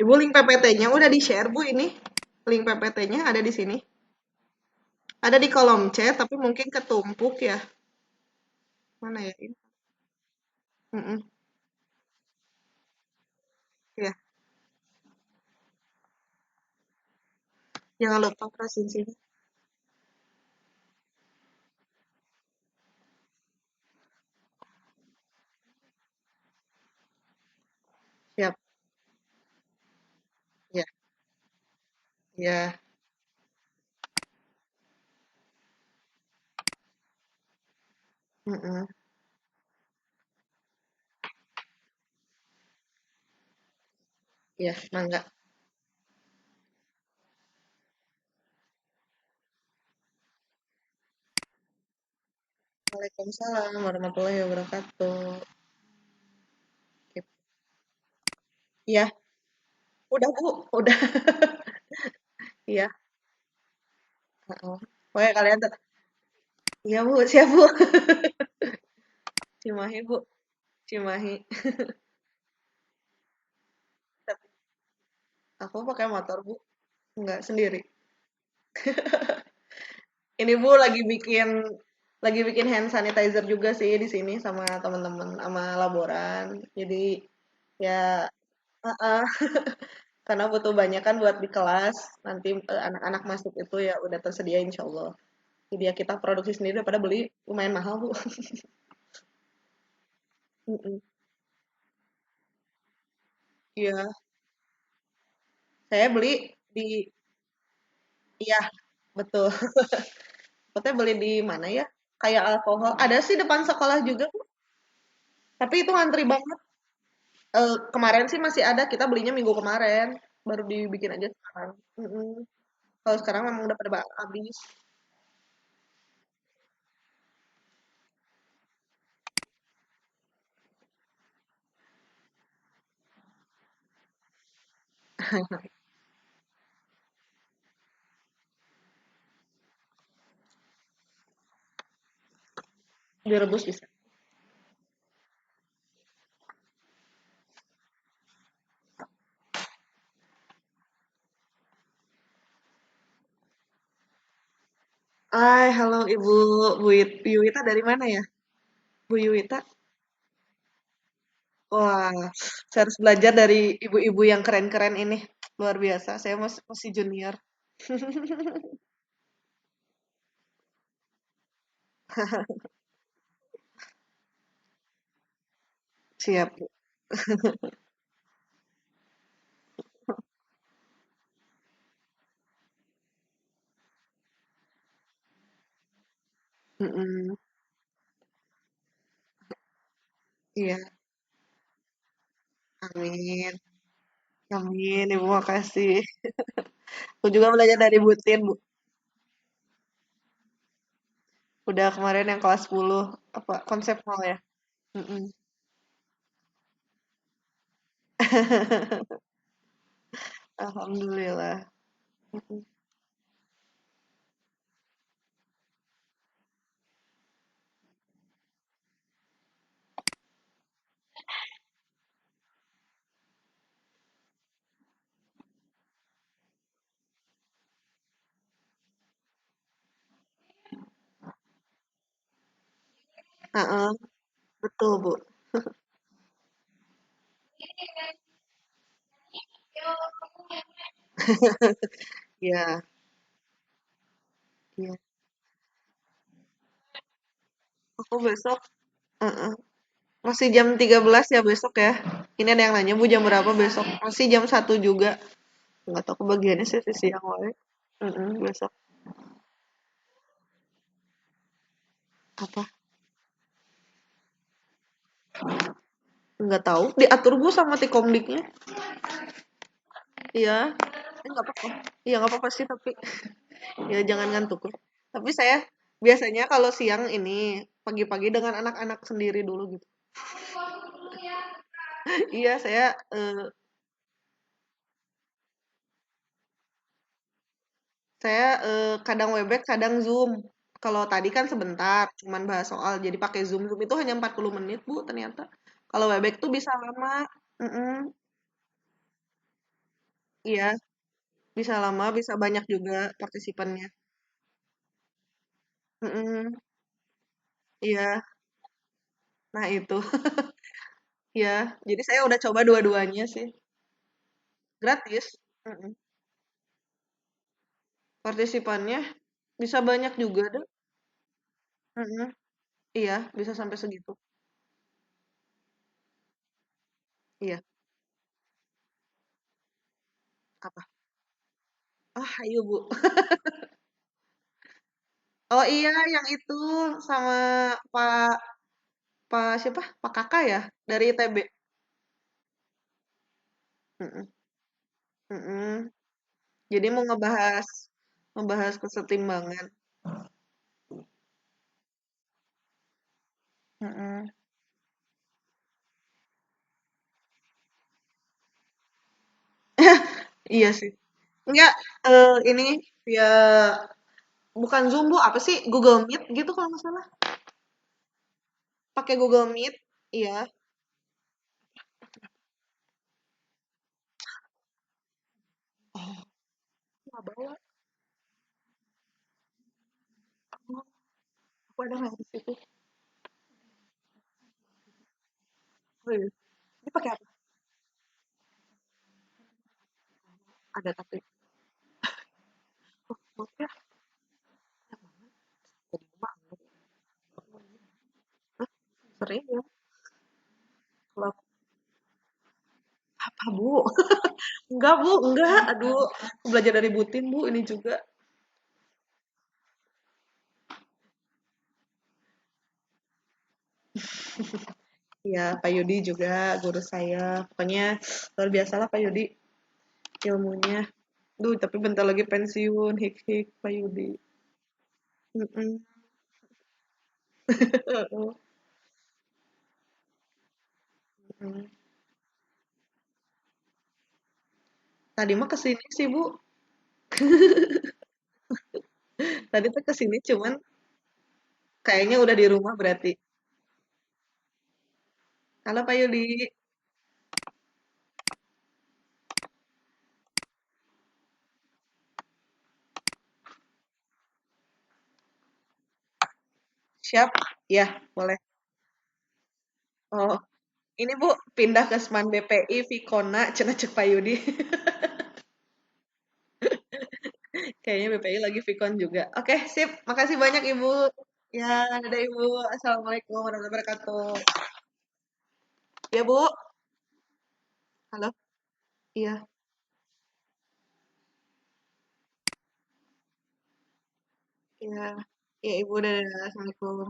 Ibu link PPT-nya udah di-share, Bu, ini. Link PPT-nya ada di sini. Ada di kolom chat, tapi mungkin ketumpuk ya. Mana ya ini? Mm-mm. Ya, jangan lupa presensinya. Siap. Ya, ya. Mm-mm. Ya, mangga. Waalaikumsalam warahmatullahi wabarakatuh. Iya, udah Bu, udah. Iya, heeh. Pokoknya kalian iya Bu, siap Bu. Cimahi Bu, Cimahi. Tapi aku pakai motor Bu, nggak sendiri. Ini Bu lagi bikin hand sanitizer juga sih di sini sama teman-teman sama laboran. Jadi ya heeh, karena butuh banyak kan buat di kelas. Nanti anak-anak masuk itu ya udah tersedia insya Allah. Jadi ya kita produksi sendiri daripada beli lumayan mahal Bu. Mm-mm. Iya, saya beli di iya betul. Kita beli di mana ya? Kayak alkohol. Ada sih depan sekolah juga, Bu. Tapi itu ngantri banget. Kemarin sih masih ada, kita belinya minggu kemarin. Baru dibikin aja sekarang. Mm-mm. Kalau sekarang memang udah pada habis. Direbus bisa. Hai, halo Ibu Yuwita dari mana ya? Bu Yuwita? Wah, saya harus belajar dari ibu-ibu yang keren-keren ini. Luar biasa, saya masih junior. Siap, Bu. Mm-mm. Iya, amin. Amin, Ibu makasih. Aku juga belajar dari Butin, Bu. Udah kemarin yang kelas 10 apa konseptual ya? Mm-mm. Alhamdulillah. Mm-mm. Heeh, betul, Bu. Iya, iya. Aku besok, heeh. Masih jam 13 ya besok ya. Ini ada yang nanya, Bu, jam berapa besok? Masih jam 1 juga. Nggak tahu kebagiannya sih di siang wae. Besok. Apa? Nggak tahu. Diatur Bu sama Tikomdiknya. Iya. Nggak apa-apa. Iya, nggak apa-apa sih, tapi ya jangan ngantuk lah. Tapi saya biasanya kalau siang ini pagi-pagi dengan anak-anak sendiri dulu gitu. Iya, saya kadang Webex, kadang Zoom. Kalau tadi kan sebentar, cuman bahas soal, jadi pakai Zoom. Zoom itu hanya 40 menit, Bu, ternyata. Kalau Webex tuh bisa lama. Mm-mm. Iya, bisa lama, bisa banyak juga partisipannya. Mm-mm. Iya, nah itu. Ya, jadi saya udah coba dua-duanya sih. Gratis. Mm-mm. Partisipannya bisa banyak juga deh. Mm-mm. Iya, bisa sampai segitu. Iya. Apa? Ah, ayo Bu. Oh iya, yang itu sama Pak Pak siapa? Pak Kakak ya dari ITB. Mm-mm. Mm-mm. Jadi mau ngebahas kesetimbangan. Mm-mm. Iya sih. Enggak, ini ya bukan Zoom Bu, apa sih? Google Meet gitu kalau nggak salah. Pakai Google Meet. Iya. Oh, nggak bawa. Oh, aku ada nggak di situ? Oh iya. Ini pakai apa? Ada tapi. Oh, maaf ya. Jadi banget. Hah? Sering ya. Kalau apa Bu? Enggak Bu, enggak. Aduh, aku belajar dari Butin Bu ini juga. Ya, Pak Yudi juga guru saya. Pokoknya luar biasa lah Pak Yudi ilmunya. Duh, tapi bentar lagi pensiun. Hik hik Pak Yudi. Mm-mm. Mm. Tadi mah kesini sih Bu. Tadi tuh kesini cuman kayaknya udah di rumah berarti. Halo Pak Yudi. Siap? Ya, boleh. Oh, ini Bu, pindah ke Seman BPI, Vicona, cenah cek Pak Yudi. Kayaknya BPI lagi Vicon juga. Oke, sip. Makasih banyak Ibu. Ya, dadah Ibu. Assalamualaikum warahmatullahi wabarakatuh. Ya Bu. Halo. Iya. Iya. Iya Ibu, dadah. Assalamualaikum.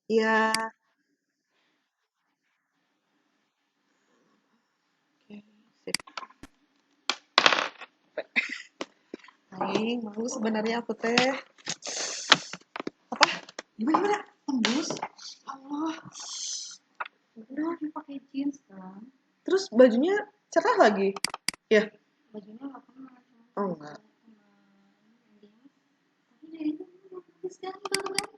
Iya. Oke, sip. Hai, mau sebenarnya aku teh. Apa? Gimana, gimana? Tembus? Allah. Udah, dia pakai jeans kan. Terus bajunya cerah lagi? Ya. Bajunya nggak pernah. Oh, enggak. Tapi dari itu bagus kan, baru kan?